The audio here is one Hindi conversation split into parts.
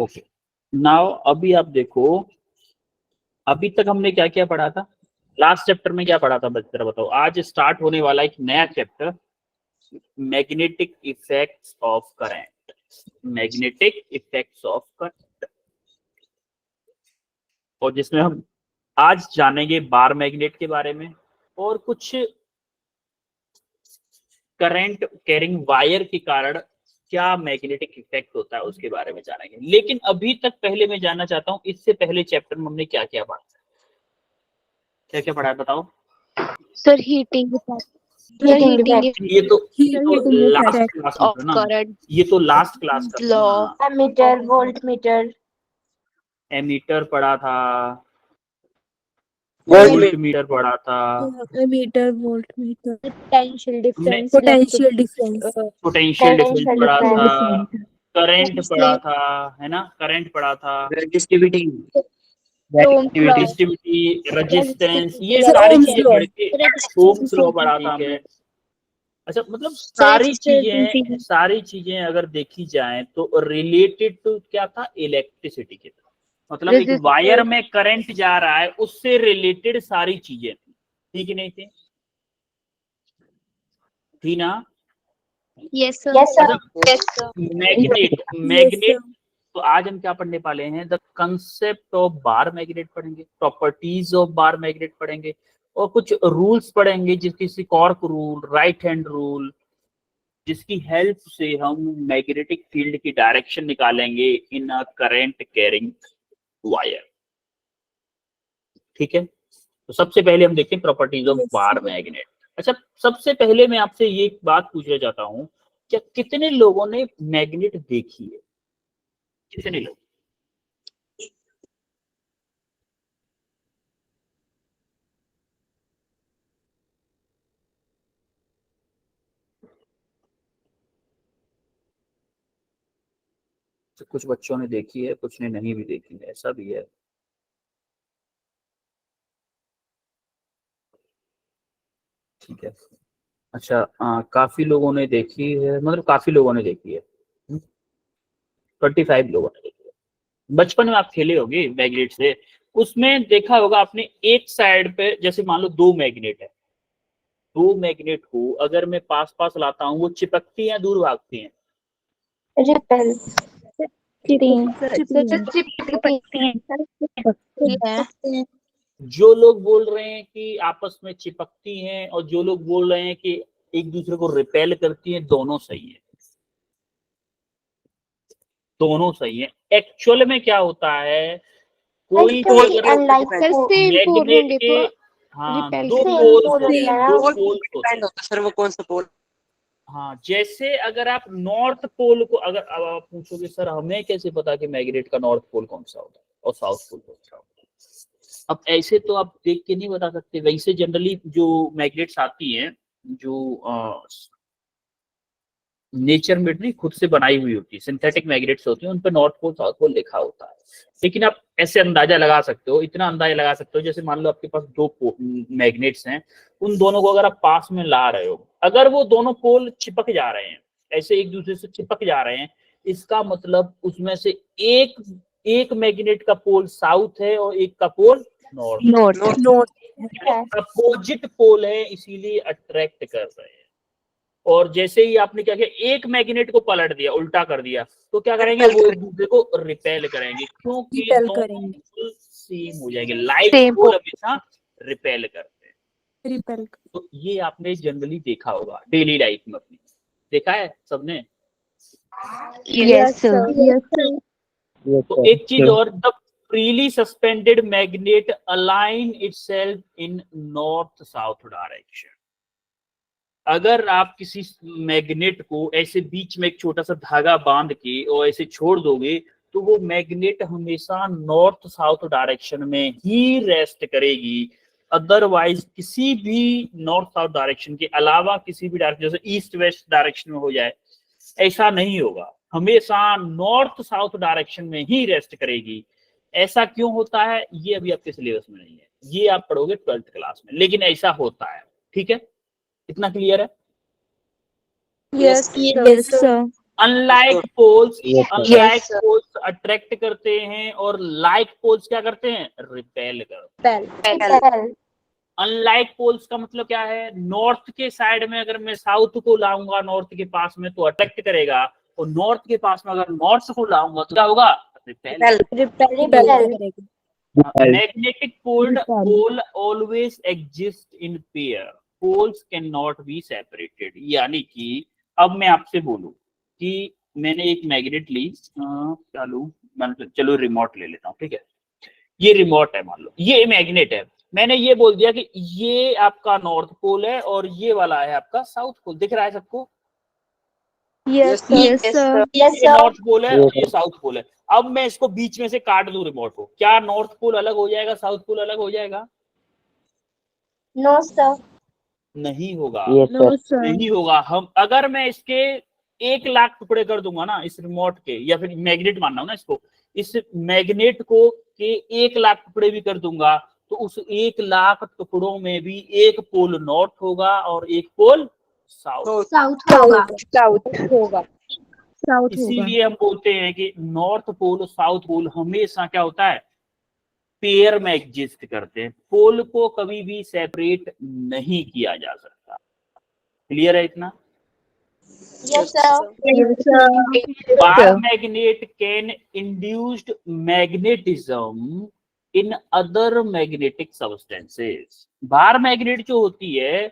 ओके, नाउ अभी आप देखो, अभी तक हमने क्या क्या पढ़ा था, लास्ट चैप्टर में क्या पढ़ा था जरा बताओ। आज स्टार्ट होने वाला एक नया chapter, magnetic effects of current. Magnetic effects of current, और जिसमें हम आज जानेंगे बार मैग्नेट के बारे में और कुछ करंट कैरिंग वायर के कारण क्या मैग्नेटिक इफेक्ट होता है उसके बारे में जानेंगे। लेकिन अभी तक पहले मैं जानना चाहता हूं, इससे पहले चैप्टर में हमने क्या क्या पढ़ा, क्या क्या पढ़ा है बताओ। सर हीटिंग ये तो लास्ट क्लास ऑफ में ना, करंट, ये तो लास्ट क्लास का लॉ, एमीटर, वोल्टमीटर, एमीटर पढ़ा था, वोल्टमीटर पढ़ा था, ammeter, voltmeter, potential difference, potential difference, potential difference पढ़ा था, करंट पढ़ा था, है ना, करंट पढ़ा था, रेजिस्टिविटी, रेजिस्टिविटी, रेजिस्टेंस, ये सारी चीजें पढ़ के ओम्स लॉ पढ़ा था हमने। अच्छा, मतलब सारी चीजें अगर देखी जाए तो रिलेटेड टू क्या था, इलेक्ट्रिसिटी के, मतलब एक वायर में करंट जा रहा है उससे रिलेटेड सारी चीजें थी, ठीक ही नहीं थी, थी ना। यस सर, मैग्नेट तो आज हम क्या पढ़ने वाले हैं, the concept of bar magnet पढ़ेंगे, प्रॉपर्टीज ऑफ बार मैग्नेट पढ़ेंगे, और कुछ रूल्स पढ़ेंगे, जिसकी cork rule, right hand rule, जिसकी हेल्प से हम मैग्नेटिक फील्ड की डायरेक्शन निकालेंगे इन अ करंट कैरिंग वायर। ठीक है, तो सबसे पहले हम देखते हैं प्रॉपर्टीज ऑफ बार मैग्नेट। अच्छा, सबसे पहले मैं आपसे ये एक बात पूछना चाहता हूं, क्या कितने लोगों ने मैग्नेट देखी है, कितने लोग? कुछ बच्चों ने देखी है, कुछ ने नहीं भी देखी है, ऐसा भी है। ठीक है, अच्छा, काफी लोगों ने देखी है, मतलब काफी लोगों ने देखी है, 25 लोगों ने देखी है। बचपन में आप खेले होंगे मैग्नेट से, उसमें देखा होगा आपने, एक साइड पे जैसे मान लो दो मैग्नेट है, दो मैग्नेट को अगर मैं पास पास लाता हूँ, वो चिपकती हैं दूर भागती हैं? रिपेल, जो लोग बोल रहे हैं कि आपस में चिपकती हैं और जो लोग बोल रहे हैं कि एक दूसरे को रिपेल करती हैं, दोनों सही है, दोनों सही है। एक्चुअल में क्या होता है, कोई मैग्नेट के, हाँ, दो पोल सर, वो कौन सा पोल? हाँ, जैसे अगर आप नॉर्थ पोल को, अगर अब आप पूछोगे सर हमें कैसे पता कि मैग्नेट का नॉर्थ पोल कौन सा होता है और साउथ पोल कौन सा होता है, अब ऐसे तो आप देख के नहीं बता सकते। वैसे जनरली जो मैग्नेट्स आती हैं, जो नेचर में नहीं खुद से बनाई हुई होती है, सिंथेटिक मैग्नेट्स होती हैं, उन पर नॉर्थ पोल साउथ पोल लिखा होता है। लेकिन आप ऐसे अंदाजा लगा सकते हो, इतना अंदाजा लगा सकते हो, जैसे मान लो आपके पास दो मैग्नेट्स हैं, उन दोनों को अगर आप पास में ला रहे हो, अगर वो दोनों पोल चिपक जा रहे हैं, ऐसे एक दूसरे से चिपक जा रहे हैं, इसका मतलब उसमें से एक मैग्नेट का पोल साउथ है और एक का पोल नॉर्थ, अपोजिट पोल है, इसीलिए अट्रैक्ट कर रहे हैं। और जैसे ही आपने क्या किया, एक मैग्नेट को पलट दिया, उल्टा कर दिया, तो क्या करेंगे, वो एक दूसरे को रिपेल करेंगे, क्योंकि दोनों सेम हो जाएंगे। लाइट पोल हमेशा रिपेल करते हैं। तो ये आपने जनरली देखा होगा डेली लाइफ में अपनी, देखा है सबने? Yes sir. तो एक चीज और, the freely suspended magnet align itself in north south direction. अगर आप किसी मैग्नेट को ऐसे बीच में एक छोटा सा धागा बांध के और ऐसे छोड़ दोगे, तो वो मैग्नेट हमेशा नॉर्थ साउथ डायरेक्शन में ही रेस्ट करेगी। अदरवाइज किसी भी नॉर्थ साउथ डायरेक्शन के अलावा किसी भी डायरेक्शन, जैसे ईस्ट वेस्ट डायरेक्शन में हो जाए, ऐसा नहीं होगा, हमेशा नॉर्थ साउथ डायरेक्शन में ही रेस्ट करेगी। ऐसा क्यों होता है, ये अभी आपके सिलेबस में नहीं है, ये आप पढ़ोगे 12th क्लास में, लेकिन ऐसा होता है। ठीक है, इतना क्लियर है? Yes sir. Unlike poles Yes, sir. Unlike Yes, sir. Poles attract करते हैं और लाइक पोल्स क्या करते हैं, रिपेल करते हैं। Repel. अनलाइक पोल्स का मतलब क्या है, नॉर्थ के साइड में अगर मैं साउथ को लाऊंगा नॉर्थ के पास में तो अट्रैक्ट करेगा, और नॉर्थ के पास में अगर नॉर्थ को लाऊंगा तो क्या होगा, repel. Repel. Magnetic pole always exist in pair, poles can not be separated. यानी कि अब मैं आपसे बोलूं कि मैंने एक मैग्नेट ली, चलो रिमोट ले लेता हूँ, ठीक है, ये रिमोट है, मान लो ये मैग्नेट है, मैंने ये बोल दिया कि ये आपका नॉर्थ पोल है और ये वाला है आपका साउथ पोल, दिख रहा है सबको, Yes, sir. Yes, sir. Yes, ये sir. नॉर्थ पोल है Yes, और ये साउथ पोल है। अब मैं इसको बीच में से काट दूं रिमोट को, क्या नॉर्थ पोल अलग हो जाएगा, साउथ पोल अलग हो जाएगा? No, sir. नहीं होगा, Yes, sir. No, sir. नहीं होगा। हम अगर मैं इसके 1,00,000 टुकड़े कर दूंगा ना इस रिमोट के, या फिर मैग्नेट मानना हो ना इसको, इस मैग्नेट को के 1,00,000 टुकड़े भी कर दूंगा तो उस 1,00,000 टुकड़ों में भी एक पोल नॉर्थ होगा और एक पोल साउथ। South होगा. South होगा. South होगा. इसीलिए हम बोलते हैं कि नॉर्थ पोल और साउथ पोल हमेशा क्या होता है, पेयर में एग्जिस्ट करते हैं, पोल को कभी भी सेपरेट नहीं किया जा सकता। क्लियर है इतना? Yes, sir. Yes, sir. Bar magnet can induced magnetism in other magnetic substances. Bar magnet जो होती है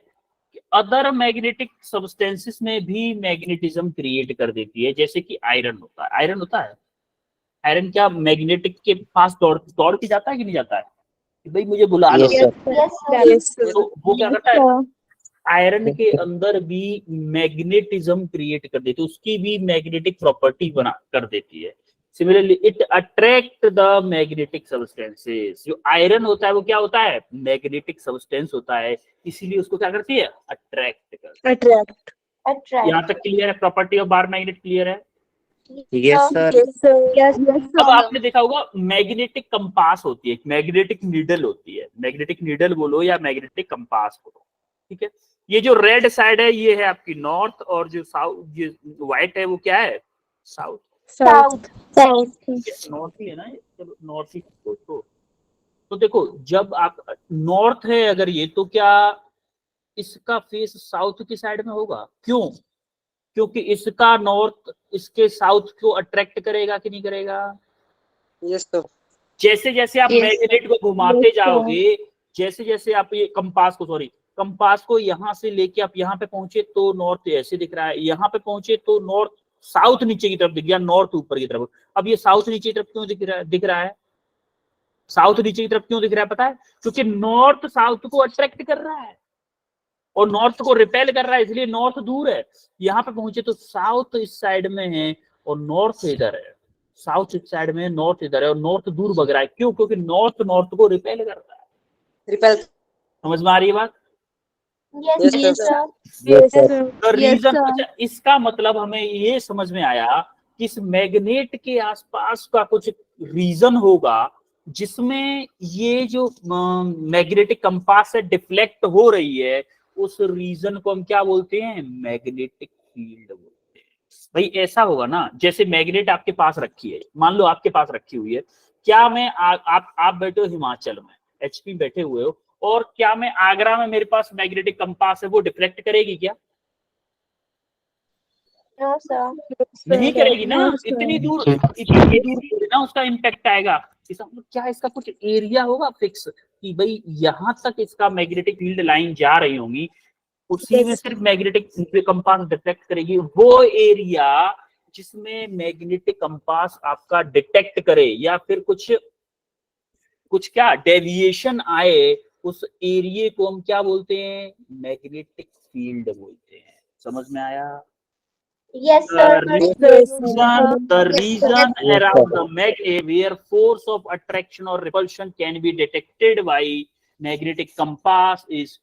अदर मैग्नेटिक सब्सटेंसेस में भी मैग्नेटिज्म क्रिएट कर देती है, जैसे कि आयरन होता है। आयरन होता है, आयरन क्या मैग्नेटिक के पास दौड़ के जाता है कि नहीं जाता है कि भाई मुझे बुला लो, Yes, sir. Yes, sir. Yes, sir. तो वो क्या करता है, आयरन के अंदर भी मैग्नेटिज्म क्रिएट कर देती है, उसकी भी मैग्नेटिक प्रॉपर्टी बना कर देती है। Similarly it attract the magnetic substances. जो आयरन होता है वो क्या होता है, मैग्नेटिक सब्सटेंस होता है, इसीलिए उसको क्या करती है, अट्रैक्ट करती है। Attract. Attract. यहाँ तक क्लियर है, property of bar magnet clear है? Yes, sir. Yes, sir. Yes, अब आपने देखा होगा मैग्नेटिक कंपास होती है, मैग्नेटिक नीडल होती है, मैग्नेटिक नीडल बोलो या मैग्नेटिक कंपास बोलो, ठीक है। ये जो रेड साइड है ये है आपकी नॉर्थ, और जो साउथ जो व्हाइट है वो क्या है, साउथ। South. नॉर्थ ही है ना ये, चलो नॉर्थ ही तो देखो जब आप नॉर्थ है अगर ये, तो क्या इसका फेस साउथ की साइड में होगा? क्यों? क्योंकि इसका नॉर्थ इसके साउथ को अट्रैक्ट करेगा कि नहीं करेगा? Yes, sir. जैसे जैसे आप Yes, मैग्नेट को घुमाते जाओगे, जैसे जैसे आप ये कंपास को यहाँ से लेके आप यहाँ पे पहुंचे तो नॉर्थ ऐसे दिख रहा है, यहाँ पे पहुंचे तो नॉर्थ साउथ नीचे की तरफ दिख गया, नॉर्थ ऊपर की तरफ। अब ये साउथ नीचे की तरफ क्यों दिख रहा है? साउथ नीचे की तरफ क्यों दिख रहा है पता है? क्योंकि नॉर्थ साउथ को अट्रैक्ट कर रहा है और नॉर्थ को रिपेल कर रहा है, इसलिए नॉर्थ दूर है। यहाँ पे पहुंचे तो साउथ इस साइड में है और नॉर्थ इधर है, साउथ इस साइड में है, नॉर्थ इधर है, और नॉर्थ दूर भग रहा है। क्यों? क्योंकि नॉर्थ को रिपेल कर रहा है। Repel. समझ में आ रही है बात? Yes, Yes, yes, sir. sir. Yes, sir. तो Yes, रीजन, sir. अच्छा इसका मतलब हमें ये समझ में आया कि इस मैग्नेट के आसपास का कुछ रीजन होगा जिसमें ये जो मैग्नेटिक कंपास से डिफ्लेक्ट हो रही है, उस रीजन को हम क्या बोलते हैं, मैग्नेटिक फील्ड बोलते हैं। भाई ऐसा होगा ना, जैसे मैग्नेट आपके पास रखी है, मान लो आपके पास रखी हुई है, क्या मैं आप बैठे हो हिमाचल में, एचपी बैठे हुए हो, और क्या मैं आगरा में मेरे पास मैग्नेटिक कंपास है, वो डिफ्लेक्ट करेगी क्या? No, sir. नहीं करेगी ना, No, sir. इतनी दूर ना उसका इम्पैक्ट आएगा। इसका मतलब क्या, इसका कुछ एरिया होगा फिक्स कि भाई यहाँ तक इसका मैग्नेटिक फील्ड लाइन जा रही होंगी, उसी में सिर्फ मैग्नेटिक कंपास डिटेक्ट करेगी। वो एरिया जिसमें मैग्नेटिक कंपास आपका डिटेक्ट करे या फिर कुछ क्या डेविएशन आए, उस एरिया को हम क्या बोलते हैं, मैग्नेटिक फील्ड बोलते हैं। समझ में आया? Yes, sir. The reason around the magnet where force of attraction or repulsion can be detected by magnetic compass is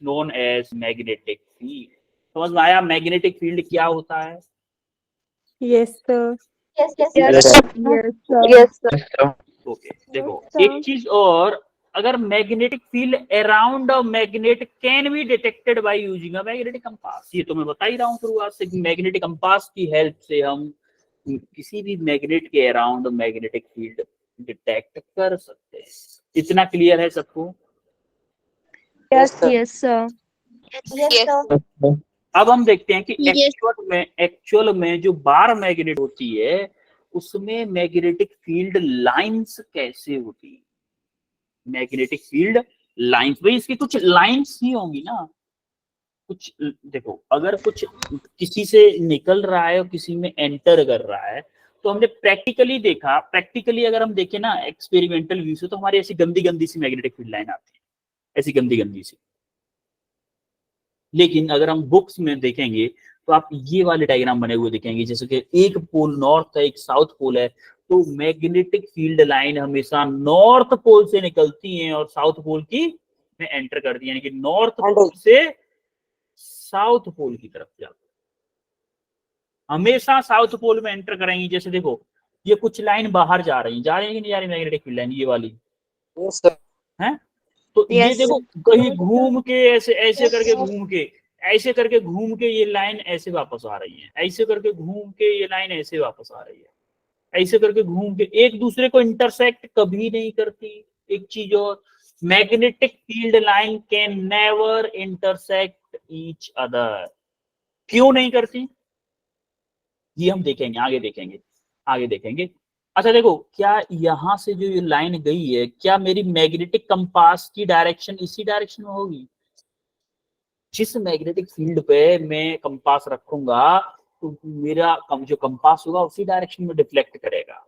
known as magnetic field. समझ में आया मैग्नेटिक फील्ड क्या होता है? Yes, sir. Yes, yes, Yes, yes. sir. Yes, sir. Yes, sir. Okay देखो एक चीज और अगर magnetic field around a magnet can be detected by using a magnetic compass, ये तो मैं बता ही रहा हूँ शुरुआत से कि मैग्नेटिक कंपास की हेल्प से हम किसी भी मैग्नेट के अराउंड मैग्नेटिक फील्ड डिटेक्ट कर सकते हैं। इतना क्लियर है सबको? Yes, sir. yes, sir. Yes, sir. अब हम देखते हैं कि Yes. एक्चुअल में जो बार मैग्नेट होती है उसमें मैग्नेटिक फील्ड लाइंस कैसे होती है। मैग्नेटिक फील्ड लाइंस, भाई इसकी कुछ लाइंस ही होंगी ना, कुछ देखो अगर कुछ किसी से निकल रहा है और किसी में एंटर कर रहा है तो हमने प्रैक्टिकली देखा, प्रैक्टिकली अगर हम देखें ना एक्सपेरिमेंटल व्यू से, तो हमारी ऐसी गंदी गंदी सी मैग्नेटिक फील्ड लाइन आती है, ऐसी गंदी गंदी सी। लेकिन अगर हम बुक्स में देखेंगे तो आप ये वाले डायग्राम बने हुए दिखेंगे, जैसे कि एक पोल नॉर्थ है, एक साउथ पोल है, तो मैग्नेटिक फील्ड लाइन हमेशा नॉर्थ पोल से निकलती है और साउथ पोल की में एंटर करती है, यानी कि नॉर्थ पोल से साउथ पोल की तरफ जाती है, हमेशा साउथ पोल में एंटर करेंगी। जैसे देखो ये कुछ लाइन बाहर जा रही है कि नहीं जा रही मैग्नेटिक फील्ड लाइन, ये वाली Yes, sir. है, तो ये Yes, देखो कहीं घूम के ऐसे ऐसे करके घूम के ऐसे करके घूम के ये लाइन ऐसे वापस आ रही है, ऐसे करके घूम के ये लाइन ऐसे वापस आ रही है, ऐसे करके घूम के, एक दूसरे को इंटरसेक्ट कभी नहीं करती। एक चीज और, magnetic field line can never intersect each other. क्यों नहीं करती ये हम देखेंगे, आगे देखेंगे। अच्छा देखो, क्या यहां से जो ये लाइन गई है, क्या मेरी मैग्नेटिक कंपास की डायरेक्शन इसी डायरेक्शन में होगी? जिस मैग्नेटिक फील्ड पे मैं कंपास रखूंगा तो मेरा जो कंपास होगा उसी डायरेक्शन में डिफ्लेक्ट करेगा।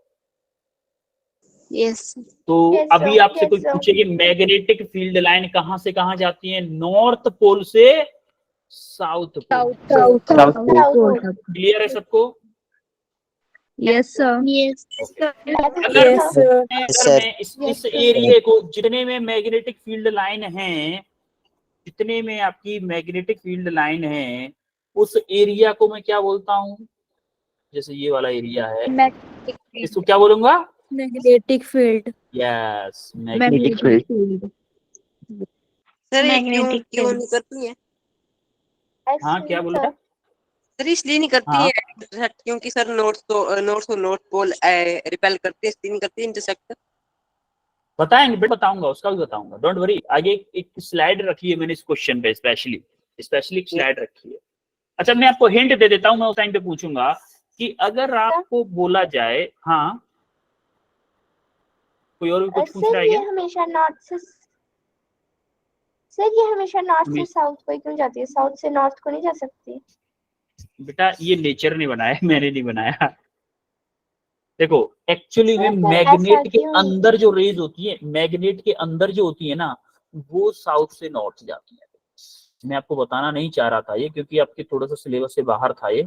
Yes. तो Yes, अभी sir. आपसे Yes, कोई sir. पूछे कि मैग्नेटिक फील्ड लाइन कहां से कहां जाती है? नॉर्थ पोल से south pole. South, South pole. pole. Clear है सबको? Yes, sir. Yes. अगर Yes, sir. Yes, sir. मैं इस एरिया को, जितने में मैग्नेटिक फील्ड लाइन है, जितने में आपकी मैग्नेटिक फील्ड लाइन है, उस एरिया को मैं क्या बोलता हूँ? जैसे ये वाला एरिया है, Magnetic इसको क्या बोलूंगा? Magnetic field. Yes, Magnetic field. Sir ये Magnetic क्यों field. नहीं करती है? हाँ क्या बोल रहा? सर इसलिए नहीं करती हाँ। है क्योंकि सर नॉर्थ पोल रिपेल करती है, इसलिए नहीं करती इंटरसेक्ट। बताएंगे बेटा, बताऊंगा, उसका भी बताऊंगा, डोंट वरी। आगे एक स्लाइड रखी है मैंने इस क्वेश्चन पे, स्पेशली एक स्लाइड रखी है। अच्छा मैं आपको हिंट दे देता हूं, मैं उस टाइम पे पूछूंगा कि अगर आपको बोला जाए, हाँ कोई और भी कुछ पूछ रहा है क्या? सर ये हमेशा नॉर्थ से साउथ को ही क्यों जाती है? साउथ से नॉर्थ को नहीं जा सकती? बेटा ये नेचर ने बनाया, मैंने नहीं बनाया। देखो एक्चुअली में सर, मैग्नेट ऐसा के क्यों? अंदर जो रेज होती है, मैग्नेट के अंदर जो होती है ना, वो साउथ से नॉर्थ जाती है। मैं आपको बताना नहीं चाह रहा था ये, क्योंकि आपके थोड़ा सा सिलेबस से बाहर था ये,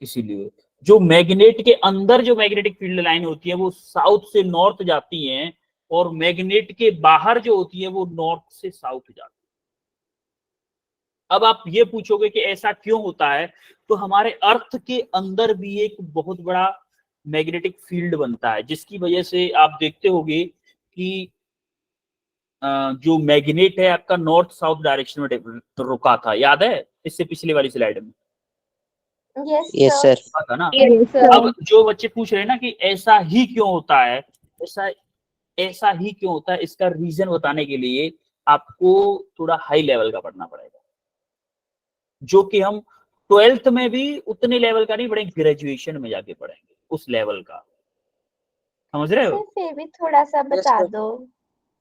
इसीलिए। जो मैग्नेट के अंदर जो मैग्नेटिक फील्ड लाइन होती है वो साउथ से नॉर्थ जाती है, और मैग्नेट के बाहर जो होती है वो नॉर्थ से साउथ जाती है। अब आप ये पूछोगे कि ऐसा क्यों होता है, तो हमारे अर्थ के अंदर भी एक बहुत बड़ा मैग्नेटिक फील्ड बनता है, जिसकी वजह से आप देखते होंगे कि जो मैग्नेट है आपका नॉर्थ साउथ डायरेक्शन में रुका था, याद है इससे पिछले वाली स्लाइड में? Yes sir. था ना? Yes, sir. अब जो बच्चे पूछ रहे हैं ना कि ऐसा ही क्यों होता है, ऐसा ही क्यों होता है, इसका रीजन बताने के लिए आपको थोड़ा हाई लेवल का पढ़ना पड़ेगा, जो कि हम 12th में भी उतने लेवल का नहीं पढ़ेंगे, ग्रेजुएशन में जाके पढ़ेंगे उस लेवल का। समझ रहे हो? सर फिर भी थोड़ा सा बता sir. दो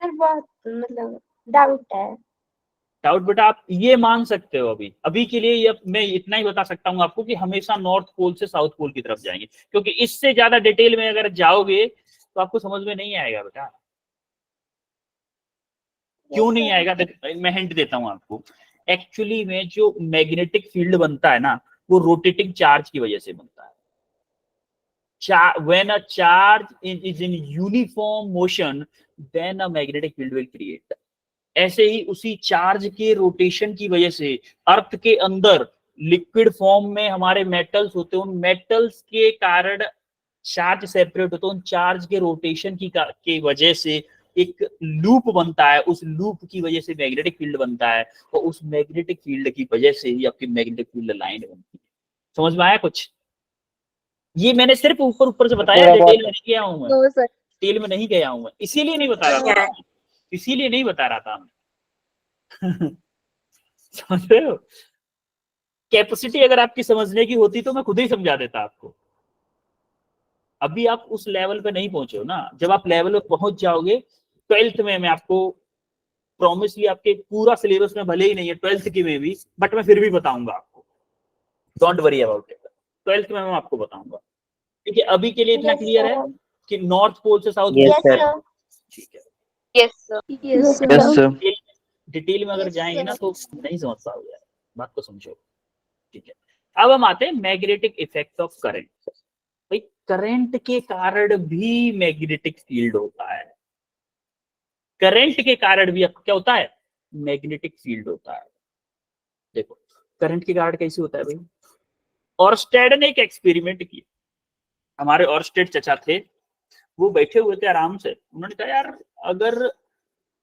सर, बहुत मतलब डाउट है। डाउट बेटा आप ये मान सकते हो, अभी के लिए ये मैं इतना ही बता सकता हूँ आपको कि हमेशा नॉर्थ पोल से साउथ पोल की तरफ जाएंगे, क्योंकि इससे ज्यादा डिटेल में अगर जाओगे तो आपको समझ में नहीं आएगा बेटा। क्यों नहीं आएगा? मैं हिंट देता हूं आपको। एक्चुअली में जो मैग्नेटिक फील्ड बनता है ना, वो रोटेटिंग चार्ज की वजह से बनता है। When a charge is in uniform motion, then a magnetic field will create. ऐसे ही उसी चार्ज के रोटेशन की वजह से अर्थ के अंदर लिक्विड फॉर्म में हमारे मेटल्स होते हैं, उन मेटल्स के कारण चार्ज सेपरेट होते हैं, उन चार्ज के रोटेशन की वजह से एक लूप बनता है, उस लूप की वजह से मैग्नेटिक फील्ड बनता है, और उस मैग्नेटिक फील्ड की वजह से ही आपकी मैग्नेटिक फील्ड लाइन बनती है। समझ में आया कुछ? ये मैंने सिर्फ ऊपर ऊपर से बताया, डिटेल में नहीं गया हूं मैं, नो सर। डिटेल में नहीं गया हूं मैं, इसीलिए नहीं बता रहा था, इसीलिए नहीं बता रहा था मैं। समझ रहे हो? कैपेसिटी अगर आपकी समझने की होती तो मैं खुद ही समझा देता आपको। अभी आप उस लेवल पे नहीं पहुंचे हो ना, जब आप लेवल पे पहुंच जाओगे 12th में, मैं आपको प्रॉमिसली, आपके पूरा सिलेबस में भले ही नहीं है 12th की में भी, बट मैं फिर भी बताऊंगा आपको, don't worry about it. 12th में मैं आपको बताऊंगा, ठीक है? अभी के लिए इतना क्लियर है कि नॉर्थ पोल से साउथ यस पोल, सर। ठीक है? Yes, sir. Yes sir. Detail में अगर Yes, जाएंगे ना sir. तो नहीं समझ पाओगे, बात को समझो, ठीक है? अब हम आते हैं मैग्नेटिक इफेक्ट ऑफ करंट। भाई करंट के कारण भी मैग्नेटिक फील्ड होता है, करंट के कारण भी क्या होता है? मैग्नेटिक फील्ड होता है। देखो करंट के कारण कैसे होता है भाई? ऑर्स्टेड ने एक एक्सपेरिमेंट किया, हमारे ऑर्स्टेड चचा थे, वो बैठे हुए थे आराम से, उन्होंने कहा यार अगर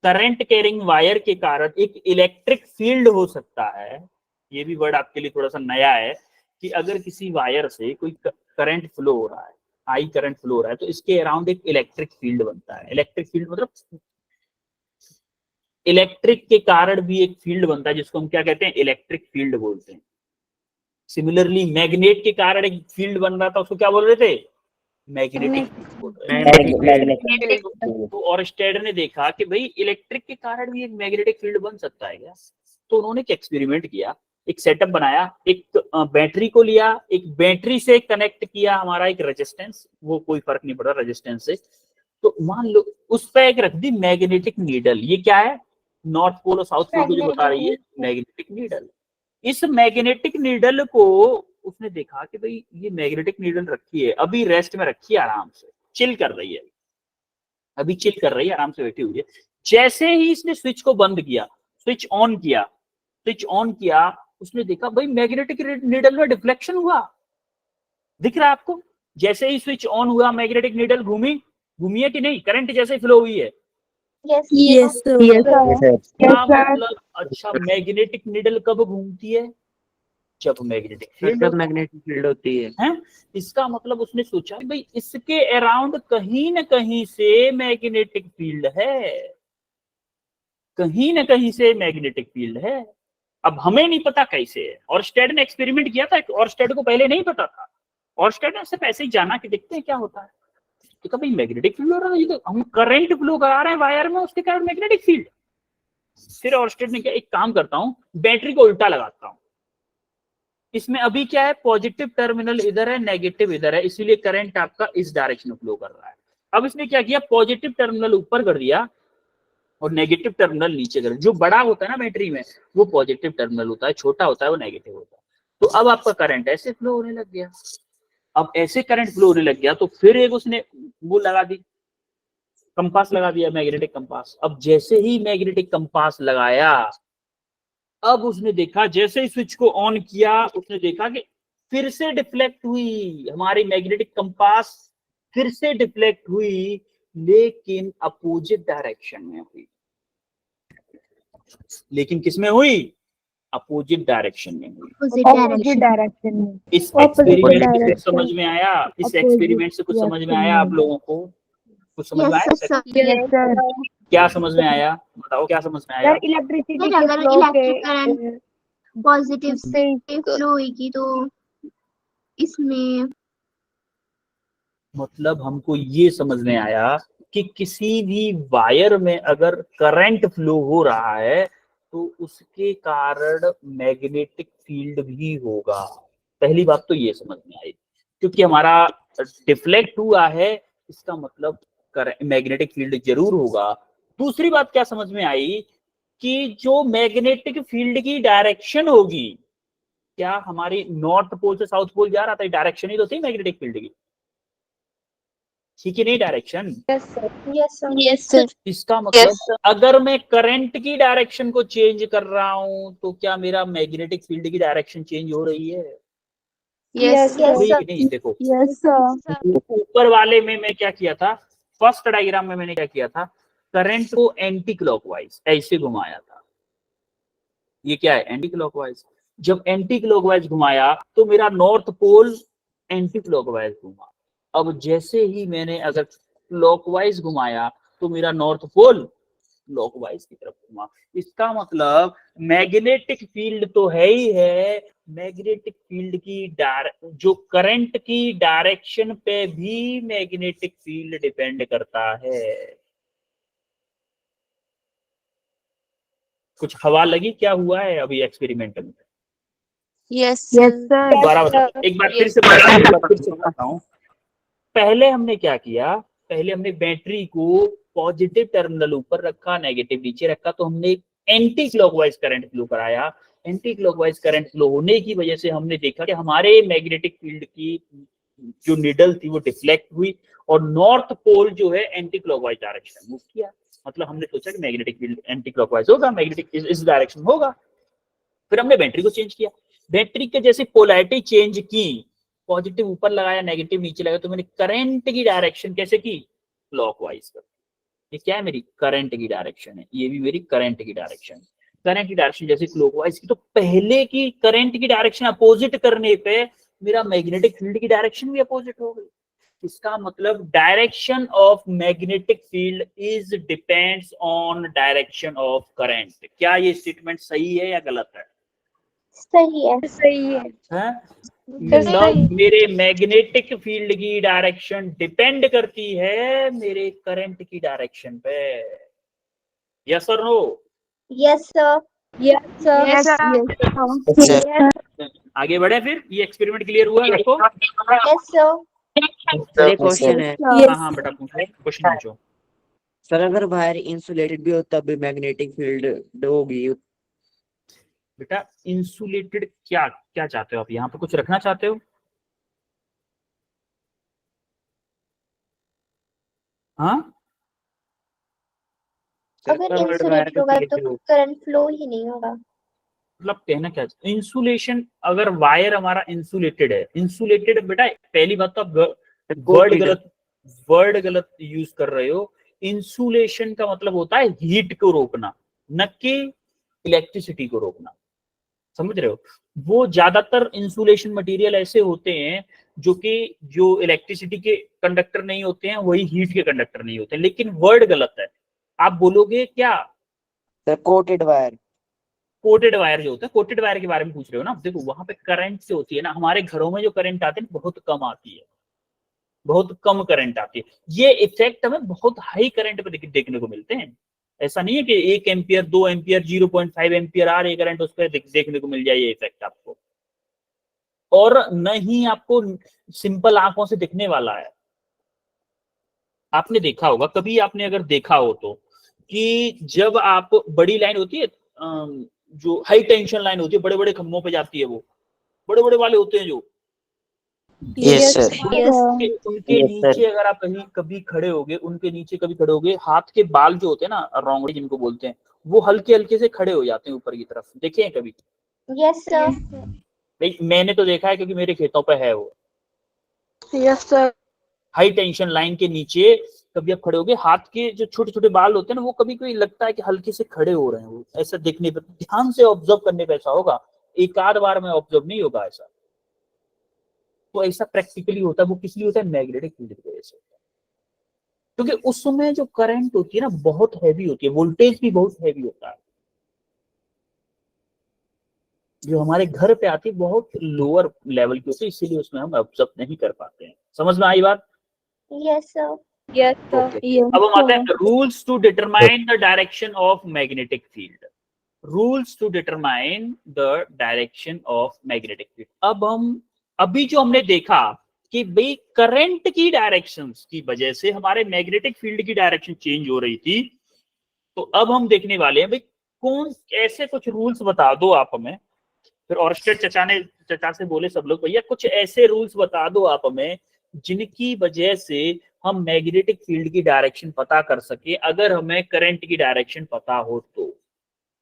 करंट कैरिंग वायर के कारण एक इलेक्ट्रिक फील्ड हो सकता है, ये भी वर्ड आपके लिए थोड़ा सा नया है, कि अगर किसी वायर से कोई करंट फ्लो हो रहा है, हाई करंट फ्लो हो रहा है, तो इसके अराउंड एक इलेक्ट्रिक फील्ड बनता है। इलेक्ट्रिक फील्ड मतलब इलेक्ट्रिक के कारण भी एक फील्ड बनता है, जिसको हम क्या कहते हैं? इलेक्ट्रिक फील्ड बोलते हैं। सिमिलरली मैग्नेट के कारण एक फील्ड बन रहा था, उसको क्या बोल रहे थे? मैग्नेटिक। तो ऑर्स्टेड ने देखा कि भाई इलेक्ट्रिक के कारण भी एक मैग्नेटिक फील्ड बन सकता है क्या? तो उन्होंने एक एक्सपेरिमेंट किया, एक सेटअप बनाया, एक बैटरी को लिया, एक बैटरी से कनेक्ट किया हमारा एक रेजिस्टेंस, वो कोई फर्क नहीं पड़ा रेजिस्टेंस से, तो मान लो उस पर एक रख दी मैग्नेटिक नीडल। ये क्या है? नॉर्थ पोल और साउथ पोल को जो बता रही है, मैग्नेटिक नीडल। इस मैग्नेटिक नीडल को उसने देखा कि भाई ये मैग्नेटिक नीडल रखी है, अभी रेस्ट में रखी है, आराम से चिल कर रही है, अभी चिल कर रही है, आराम से बैठी हुई है। जैसे ही इसने स्विच को बंद किया, स्विच ऑन किया, स्विच ऑन किया, उसने देखा भाई मैग्नेटिक नीडल में डिफ्लेक्शन हुआ। दिख रहा है आपको? जैसे ही स्विच ऑन हुआ, मैग्नेटिक नीडल घूमी है कि नहीं? करंट जैसे फ्लो हुई है। Yes yes sir. क्या मतलब? अच्छा मैग्नेटिक नीडल कब घूमती है? जब मैग्नेटिक फील्ड, जब मैग्नेटिक फील्ड होती है। इसका मतलब उसने सोचा भाई इसके अराउंड कहीं ना कहीं से मैग्नेटिक फील्ड है, कहीं ना कहीं से मैग्नेटिक फील्ड है। अब हमें नहीं पता कैसे है, ऑर्स्टेड ने एक्सपेरिमेंट किया था, ऑर्स्टेड को पहले नहीं पता था, ऑर्स्टेड ने सिर्फ ऐसे ही जाना कि देखते हैं क्या होता है, तो भाई मैग्नेटिक फील्ड हो रहा है, ये तो हम करंट फ्लो करा रहे हैं वायर में, उसके कारण मैग्नेटिक फील्ड। फिर ऑर्स्टेड ने क्या, एक काम करता हूँ बैटरी को उल्टा लगाता हूँ, इसमें अभी क्या है? पॉजिटिव टर्मिनल इधर है, नेगेटिव इधर है, इसीलिए करंट आपका इस डायरेक्शन में फ्लो कर रहा है। अब इसने क्या किया? पॉजिटिव टर्मिनल ऊपर कर दिया और नेगेटिव टर्मिनल नीचे कर। जो बड़ा होता है ना बैटरी में, वो पॉजिटिव टर्मिनल होता है, छोटा होता है वो नेगेटिव होता है। तो अब आपका करंट ऐसे फ्लो होने लग गया। अब ऐसे करंट फ्लो होने लग गया तो फिर एक उसने वो लगा दी, कंपास लगा दिया, मैग्नेटिक कंपास। अब जैसे ही मैग्नेटिक कंपास लगाया, अब उसने देखा, जैसे ही स्विच को ऑन किया, उसने देखा कि फिर से डिफ्लेक्ट हुई हमारी मैग्नेटिक कंपास, फिर से डिफ्लेक्ट हुई, लेकिन अपोजिट डायरेक्शन में हुई। लेकिन किसमें हुई? अपोजिट डायरेक्शन में हुई। ऑपोजिट डायरेक्शन में। इस Opposite एक्सपेरिमेंट से कुछ direction. समझ में आया? इस Opposite, एक्सपेरिमेंट से कुछ yes, समझ में आया आप लोगों को? कुछ समझ में आया? Yes sir. Yes, sir. क्या समझ में आया? बताओ क्या समझ में आया? सर इलेक्ट्रिसिटी सर के अगर फ्लो के इलेक्ट्रिक करंट पॉजिटिव से फ्लो होगी तो इसमें मतलब हमको ये समझ में आया कि किसी भी वायर में अगर करंट फ्लो हो रहा है तो उसके कारण मैग्नेटिक फील्ड भी होगा। पहली बात तो ये समझ में आई, क्योंकि हमारा डिफ्लेक्ट हुआ है, इसका मतलब मैग्नेटिक फील्ड जरूर होगा। दूसरी बात क्या समझ में आई कि जो मैग्नेटिक फील्ड की डायरेक्शन होगी, क्या हमारी नॉर्थ पोल से साउथ पोल जा रहा था, डायरेक्शन ही तो थी मैग्नेटिक फील्ड की, ठीक है नहीं? डायरेक्शन। Yes sir. इसका मतलब अगर मैं करंट की डायरेक्शन को चेंज कर रहा हूं तो क्या मेरा मैग्नेटिक फील्ड की डायरेक्शन चेंज हो रही है? यस ठीक नहीं? देखो यस सर। ऊपर वाले में मैं क्या किया था, फर्स्ट डायग्राम में मैंने क्या किया था, करंट को एंटी क्लॉकवाइज ऐसे घुमाया था। ये क्या है? Anti clockwise. जब एंटी क्लॉकवाइज घुमाया तो मेरा नॉर्थ पोल एंटी क्लॉकवाइज घुमा। अब जैसे ही मैंने अगर क्लॉकवाइज घुमाया तो मेरा नॉर्थ पोल क्लॉकवाइज की तरफ घुमा। इसका मतलब मैग्नेटिक फील्ड तो है ही है, मैग्नेटिक फील्ड की जो करंट की डायरेक्शन पे भी मैग्नेटिक फील्ड डिपेंड करता है। कुछ हवा लगी? क्या हुआ है अभी एक्सपेरिमेंट में? यस यस सर दोबारा बताओ, एक बार फिर से बताता हूँ। पहले हमने क्या किया, पहले हमने बैटरी को पॉजिटिव टर्मिनल ऊपर रखा, नेगेटिव नीचे रखा, तो हमने एंटी क्लॉकवाइज करंट फ्लो कराया। एंटी क्लॉकवाइज करंट फ्लो होने की वजह से हमने देखा कि हमारे मैग्नेटिक फील्ड की जो निडल थी वो डिफ्लेक्ट हुई और नॉर्थ पोल जो है एंटी क्लॉकवाइज डायरेक्शन में मूव किया। मतलब हमने सोचा कि मैग्नेटिक फील्ड एंटी क्लॉकवाइज होगा, मैग्नेटिक इस डायरेक्शन होगा। फिर हमने बैटरी को चेंज किया, बैटरी के जैसे पोलैरिटी चेंज की, पॉजिटिव ऊपर लगाया, नेगेटिव नीचे लगाया, तो मैंने करंट की डायरेक्शन कैसे की? क्लॉकवाइज कर। ये क्या है? मेरी करंट की डायरेक्शन है, ये भी मेरी करंट की डायरेक्शन है। करंट की डायरेक्शन जैसे क्लॉकवाइज की, तो पहले की करंट की डायरेक्शन अपोजिट करने पे मेरा मैग्नेटिक फील्ड की डायरेक्शन भी अपोजिट हो गई। इसका मतलब direction of magnetic field is depends on direction of current. क्या ये स्टेटमेंट सही है या गलत है? सही है। सही है। हैं? सही। मतलब मेरे मैग्नेटिक फील्ड की डायरेक्शन डिपेंड करती है मेरे करंट की डायरेक्शन पे। यस और no? Yes sir. Yes sir. Yes sir आगे बढ़े फिर। ये एक्सपेरिमेंट क्लियर हुआ आपको? Yes sir. सर एक क्वेश्चन है हाँ हाँ बेटा पूछो, क्वेश्चन पूछो। सर, अगर वायर इंसुलेटेड भी हो तब भी मैग्नेटिक फील्ड होगी? बेटा इंसुलेटेड क्या क्या चाहते हो आप? यहाँ पे कुछ रखना चाहते हो? हाँ, अगर इंसुलेटेड होगा तो करंट फ्लो ही नहीं होगा। मतलब कहना क्या? इंसुलेशन, अगर वायर हमारा इंसुलेटेड है, इंसुलेटेड बेटा पहली बात तो आप वर्ड गलत यूज कर रहे हो। इंसुलेशन का मतलब होता है हीट को रोकना, न कि इलेक्ट्रिसिटी को रोकना। समझ रहे हो? वो ज्यादातर इंसुलेशन मटेरियल ऐसे होते हैं जो इलेक्ट्रिसिटी के कंडक्टर नहीं होते हैं, वही हीट के कंडक्टर नहीं होते हैं। लेकिन वर्ड गलत है। आप बोलोगे क्या? Sir coated wire. Coated wire जो होता है, कोटेड वायर के बारे में पूछ रहे हो ना? देखो वहां पे करंट से होती है ना, हमारे घरों में जो करंट आते हैं बहुत कम आती है, बहुत कम करंट आती है। ये इफेक्ट हमें बहुत हाई करंट पे देखने को मिलते हैं। ऐसा नहीं है कि 1 एम्पियर 2 एम्पियर 0.5 एम्पियर आ रही करंट उस पर देखने को मिल जाए ये इफेक्ट आपको, और न ही आपको सिंपल आंखों से दिखने वाला है। आपने देखा होगा, कभी आपने अगर देखा हो तो, कि जब आप बड़ी लाइन होती है, जो हाई टेंशन लाइन होती है, बड़े बड़े खंभों पे जाती है, वो बड़े बड़े वाले होते हैं जो, यस सर। उनके नीचे अगर आप कहीं कभी खड़े होगे, उनके नीचे कभी खड़े होगे, हाथ के बाल जो होते हैं ना, रोंगड़े जिनको बोलते हैं, वो हल्के हल्के से खड़े हो जाते हैं ऊपर की तरफ। देखे हैं कभी? Yes sir. भाई मैंने तो देखा है, क्योंकि मेरे खेतों पे है वो। Yes sir. High tension line के नीचे कभी आप खड़े होगे, हाथ के जो छोटे छोटे बाल होते हैं ना, वो कभी कभी लगता है कि हल्के से खड़े हो रहे हैं। वो ऐसा देखने पर, ध्यान से ऑब्जर्व करने पे ऐसा होगा, एक आध बार में ऑब्जर्व नहीं होगा ऐसा। तो ऐसा प्रैक्टिकली होता है। वो किस लिए होता है? मैग्नेटिक फील्ड की वजह से होता है। क्योंकि उस समय जो करंट होती है ना, बहुत हैवी होती है, वोल्टेज भी बहुत हैवी होता है। जो हमारे घर पे आती है बहुत लोअर लेवल की होती है, इसीलिए उसमें हम ऑब्जर्व नहीं कर पाते हैं। समझ में आई बात? Yes sir. Yes okay, sir. अब हम आते हैं rules to determine the direction of magnetic field. Rules to determine the direction of magnetic field. अब हम अभी जो हमने देखा कि भाई करंट की डायरेक्शन की वजह से हमारे मैग्नेटिक फील्ड की डायरेक्शन चेंज हो रही थी, तो अब हम देखने वाले हैं भाई कौन ऐसे कुछ रूल्स बता दो आप हमें। फिर ऑर्स्टेड चचा से बोले सब लोग, भैया कुछ ऐसे रूल्स बता दो आप हमें जिनकी वजह से हम मैग्नेटिक फील्ड की डायरेक्शन पता कर सके, अगर हमें करंट की डायरेक्शन पता हो तो।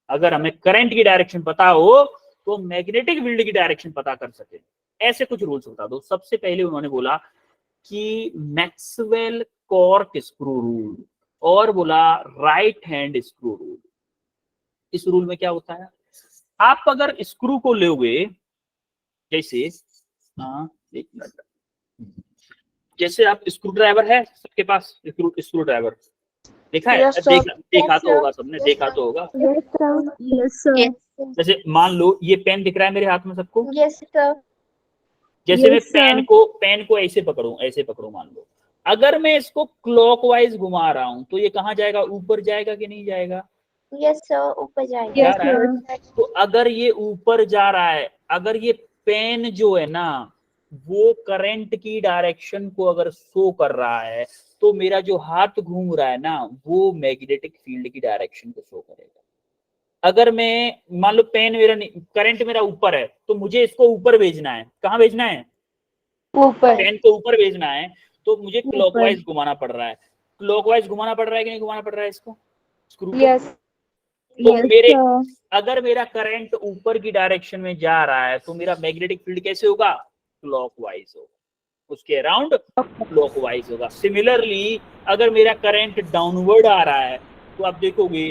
अगर हमें करंट की डायरेक्शन पता हो तो मैग्नेटिक फील्ड की डायरेक्शन पता कर सके, ऐसे कुछ रूल्स बता दो। सबसे पहले उन्होंने बोला कि मैक्सवेल कॉर्क स्क्रू रूल। और बोला राइट हैंड स्क्रू रूल। इस रूल में क्या होता है, आप अगर स्क्रू को लोगे, जैसे एक मिनट, जैसे आप स्क्रू ड्राइवर है सबके पास, स्क्रू ड्राइवर देखा है? Yes, sir. देखा तो होगा सबने, देखा तो होगा। Yes, sir. Yes, sir. Yes. जैसे मान लो ये पेन दिख रहा है मेरे हाथ में सबको, यस सर। जैसे मैं Yes, sir. पेन को ऐसे पकड़ूं मान लो, अगर मैं इसको क्लॉकवाइज घुमा रहा हूं तो ये कहाँ जाएगा, ऊपर जाएगा कि नहीं जाएगा? यस सर, ऊपर जा जाएगा। Yes, रहा है। sir. तो अगर ये ऊपर जा रहा है, अगर ये पेन जो है ना वो करंट की डायरेक्शन को अगर शो कर रहा है, तो मेरा जो हाथ घूम रहा है ना वो मैग्नेटिक फील्ड की डायरेक्शन को शो करेगा। अगर मैं मान लो पेन मेरा करंट मेरा ऊपर है, तो मुझे इसको ऊपर भेजना है, कहाँ भेजना है? ऊपर। पेन को ऊपर भेजना है, तो मुझे क्लॉकवाइज घुमाना पड़ रहा है। क्लॉकवाइज घुमाना पड़ रहा है कि नहीं घुमाना पड़ रहा है इसको, स्क्रू को? Yes. तो Yes, मेरे sir. अगर मेरा करंट ऊपर की डायरेक्शन में जा रहा है तो मेरा मैग्नेटिक फील्ड कैसे होगा, क्लॉकवाइज होगा, उसके अराउंड क्लॉकवाइज होगा। सिमिलरली अगर मेरा करंट डाउनवर्ड आ रहा है, तो आप देखोगे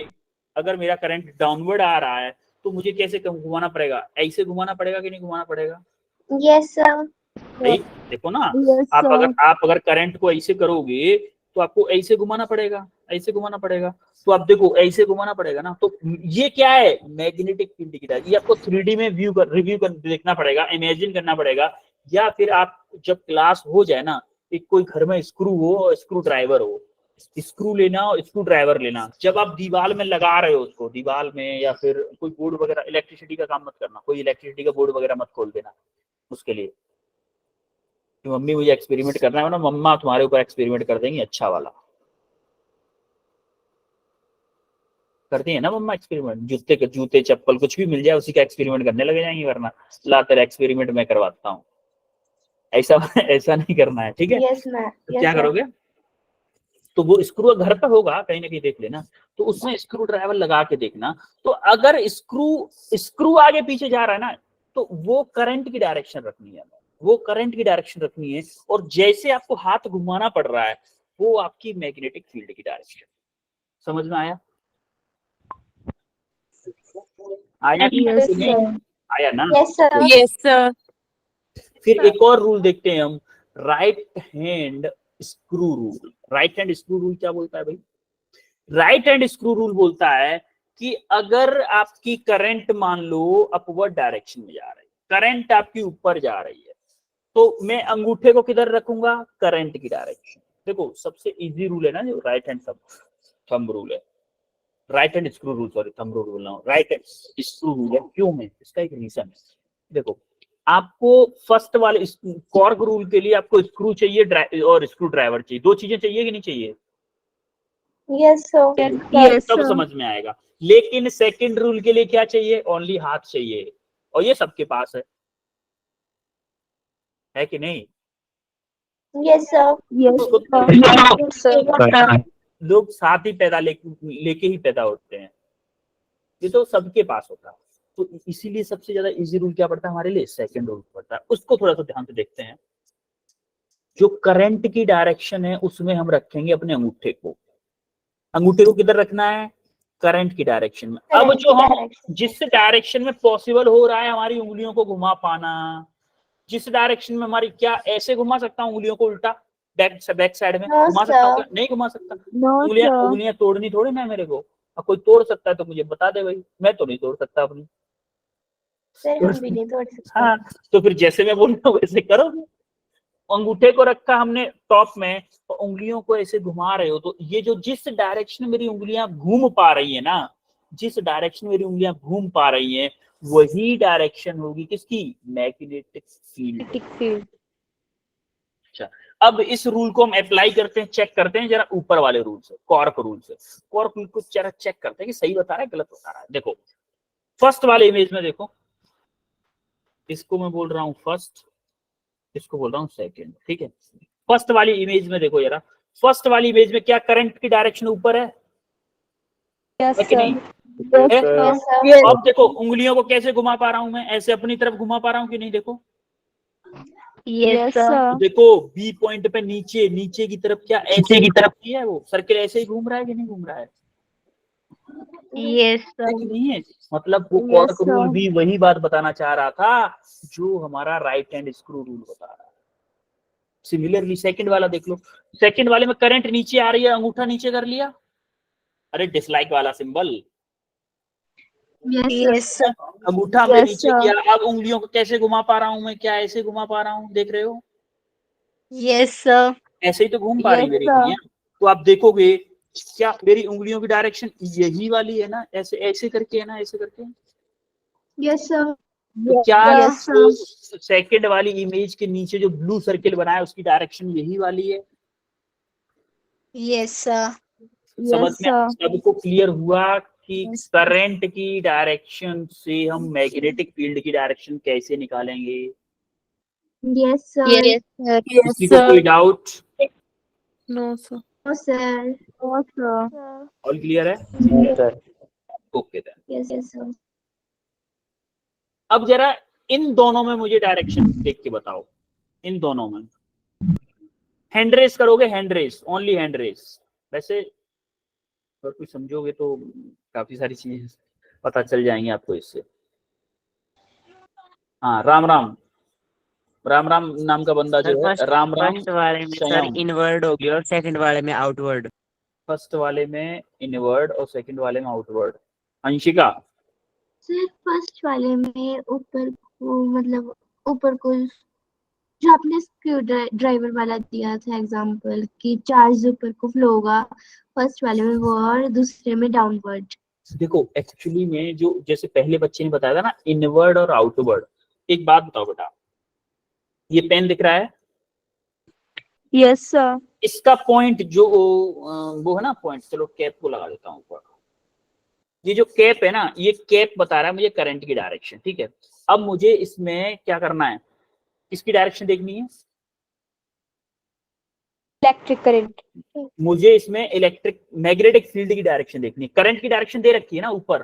अगर मेरा करंट डाउनवर्ड आ रहा है तो मुझे कैसे घुमाना पड़ेगा, ऐसे घुमाना पड़ेगा कि नहीं घुमाना पड़ेगा? Yes sir. भाई देखो ना, Yes, sir. आप अगर करंट को ऐसे करोगे तो आपको ऐसे घुमाना पड़ेगा, ऐसे घुमाना पड़ेगा। तो आप देखो ऐसे घुमाना पड़ेगा ना, तो ये क्या है, मैग्नेटिक फील्ड की डायरेक्शन। ये आपको 3D में रिव्यू कर देखना पड़ेगा, इमेजिन करना पड़ेगा, या फिर आप जब क्लास हो जाए ना, एक कोई घर में स्क्रू हो और स्क्रू ड्राइवर हो, स्क्रू लेना और स्क्रू ड्राइवर लेना, जब आप दीवार में लगा रहे हो उसको, दीवार में या फिर कोई बोर्ड वगैरह, इलेक्ट्रिसिटी का काम मत करना, कोई इलेक्ट्रिसिटी का बोर्ड वगैरह मत खोल देना उसके लिए। कि मम्मी मुझे एक्सपेरिमेंट करना है ना, मम्मा तुम्हारे ऊपर एक्सपेरिमेंट कर देंगी अच्छा वाला, करती है ना मम्मा एक्सपेरिमेंट, जूते चप्पल कुछ भी मिल जाए उसी का एक्सपेरिमेंट करने लगे जाएंगे, वरना ला तेरा एक्सपेरिमेंट मैं करवाता हूँ, ऐसा ऐसा नहीं करना है, ठीक है? Yes ma'am. तो क्या करोगे, तो वो स्क्रू घर पे होगा कहीं ना कहीं देख लेना, तो उसमें स्क्रू ड्राइवर लगा के देखना। तो अगर स्क्रू आगे पीछे जा रहा है ना, तो वो करंट की डायरेक्शन रखनी है, वो करंट की डायरेक्शन रखनी है, और जैसे आपको हाथ घुमाना पड़ रहा है वो आपकी मैग्नेटिक फील्ड की डायरेक्शन। समझ में आया? आया कि Yes, नहीं? sir. आया ना? Yes sir. Yes, sir. फिर एक और रूल देखते हैं हम, right hand screw rule. Right hand screw rule क्या बोलता है भाई? राइट हैंड स्क्रू रूल बोलता है कि अगर आपकी करंट मान लो अपवर्ड डायरेक्शन में जा रही है, करंट आपकी ऊपर जा रही है, तो मैं अंगूठे को किधर रखूंगा, करंट की डायरेक्शन। देखो सबसे इजी रूल है ना जो राइट हैंड थंब रूल है, right hand screw rule, sorry thumb rule बोल रहा हूँ, राइट हैंड स्क्रू रूल है। क्यों है? इसका एक रीजन है। देखो आपको फर्स्ट वाले कॉर्क रूल के लिए आपको स्क्रू चाहिए और स्क्रू ड्राइवर चाहिए, दो चीजें चाहिए कि नहीं चाहिए? Yes sir. Yes, तब sir. समझ में आएगा। लेकिन सेकंड रूल के लिए क्या चाहिए, ओनली हाथ चाहिए, और ये सबके पास है कि नहीं? Yes sir. Yes, sir. लोग साथ ही पैदा लेके ही पैदा होते हैं, ये तो सबके पास होता है। तो इसीलिए सबसे ज्यादा इजी रूल क्या पड़ता है हमारे लिए, सेकंड रूल पड़ता है। उसको थोड़ा सा ध्यान से देखते हैं। जो करंट की डायरेक्शन है उसमें हम रखेंगे अपने अंगूठे को। अंगूठे को किधर रखना है, करंट की डायरेक्शन में। अब जो हम जिस डायरेक्शन में पॉसिबल हो रहा है हमारी उंगलियों को घुमा पाना, जिस डायरेक्शन में हमारी, क्या ऐसे घुमा सकता हूँ उंगलियों को उल्टा बैक साइड में? घुमा सकता हूँ? नहीं घुमा सकता। No, sir. उंगलियां तोड़नी थोड़ी ना मेरे को। अब कोई तोड़ सकता है तो मुझे बता दे भाई, मैं तो नहीं तोड़ सकता अपनी। सर हम भी नहीं तोड़ सकते। हाँ, तो फिर जैसे मैं बोल रहा हूँ वैसे करो। अंगूठे को रखा हमने टॉप में, तो उंगलियों को ऐसे घुमा रहे हो, तो ये जो जिस डायरेक्शन में मेरी उंगलियां घूम पा रही है ना, जिस डायरेक्शन में मेरी उंगलियां घूम पा रही हैं, वही डायरेक्शन होगी किसकी, मैग्नेटिक फील्ड। अच्छा, अब इस रूल को हम अप्लाई करते हैं, चेक करते हैं जरा ऊपर वाले रूल से, कॉर्क रूल से। कॉर्क रूल को जरा चेक करते हैं कि सही बता रहा है गलत बता रहा है। देखो फर्स्ट वाले इमेज में देखो, इसको मैं बोल रहा हूँ फर्स्ट, इसको बोल रहा हूँ सेकंड, ठीक है? फर्स्ट वाली इमेज में देखो जरा, फर्स्ट वाली इमेज में क्या करंट की डायरेक्शन ऊपर है? Yes, है कि नहीं? sir. है? Yes sir. अब देखो उंगलियों को कैसे घुमा पा रहा हूं मैं, ऐसे अपनी तरफ घुमा पा रहा हूं कि नहीं? देखो Yes, तो sir. देखो बी पॉइंट पे नीचे नीचे की तरफ क्या ऐसे की तरफ है वो सर्किल ऐसे ही घूम रहा है कि नहीं घूम रहा है? Yes, है sir. कि नहीं है? मतलब वो Yes, कॉर्क रूल sir. भी वही बात बताना चाह रहा था जो हमारा राइट हैंड स्क्रू रूल बता रहा है। सिमिलरली सेकंड वाला देख लो, सेकंड वाले में करंट नीचे आ रही है, अंगूठा नीचे कर लिया, अरे डिसलाइक वाला सिंबल, Yes, sir. अंगूठा में Yes, नीचे sir. किया, अब उंगलियों को कैसे घुमा पा रहा हूं मैं, क्या ऐसे घुमा पा रहा हूं, देख रहे हो? Yes, sir. ऐसे ही तो घूम पा रही Yes, मेरी sir. उंगलियां। तो आप देखोगे क्या मेरी उंगलियों की डायरेक्शन यही वाली है ना, ऐसे ऐसे करके है ना, ऐसे करके। Yes, sir. तो क्या Yes, sir. सेकंड वाली इमेज के नीचे जो ब्लू सर्किल बना है उसकी डायरेक्शन यही वाली है? Yes, sir. समझ Yes, में sir. सबको क्लियर हुआ कि करंट की डायरेक्शन से हम मैग्नेटिक फील्ड की डायरेक्शन कैसे निकालेंगे? Yes, sir. Yes, sir. किसी को कोई doubt? No, sir. No, sir. No, sir. All clear है? Okay then. Yes, sir. अब जरा इन दोनों में मुझे डायरेक्शन देख के बताओ, इन दोनों में हैंड रेस करोगे, hand raise, only hand raise. वैसे अगर कुछ समझोगे तो काफी सारी चीजें पता चल जाएंगी आपको इससे। हाँ, राम राम, राम राम नाम का बंदा जो है, राम राम। फर्स्ट वाले में सर संयम। इनवर्ड होगी और सेकंड वाले में आउटवर्ड। फर्स्ट वाले में इनवर्ड और सेकंड वाले में आउटवर्ड। अंशिका, सर फर्स्ट वाले में ऊपर को मतलब ऊपर को जो आपने स्क्रू ड्राइवर वाला दिया था एग्जांपल कि चार्ज ऊपर को फ्लो होगा फर्स्ट वाले में वो और दूसरे में डाउनवर्ड। देखो एक्चुअली में जो जैसे पहले बच्चे ने बताया था ना इनवर्ड और आउटवर्ड, एक बात बताओ बेटा, ये पेन दिख रहा है? Yes sir. इसका पॉइंट जो वो है ना पॉइंट, चलो कैप को लगा देता हूँ ऊपर। ये जो कैप है ना, ये कैप बता रहा है मुझे करंट की डायरेक्शन, ठीक है। अब मुझे इसमें क्या करना है, किसकी डायरेक्शन देखनी है? Electric current. मुझे इसमें इलेक्ट्रिक मैग्नेटिक फील्ड की डायरेक्शन देखनी है। करंट की डायरेक्शन दे रखी है ना ऊपर,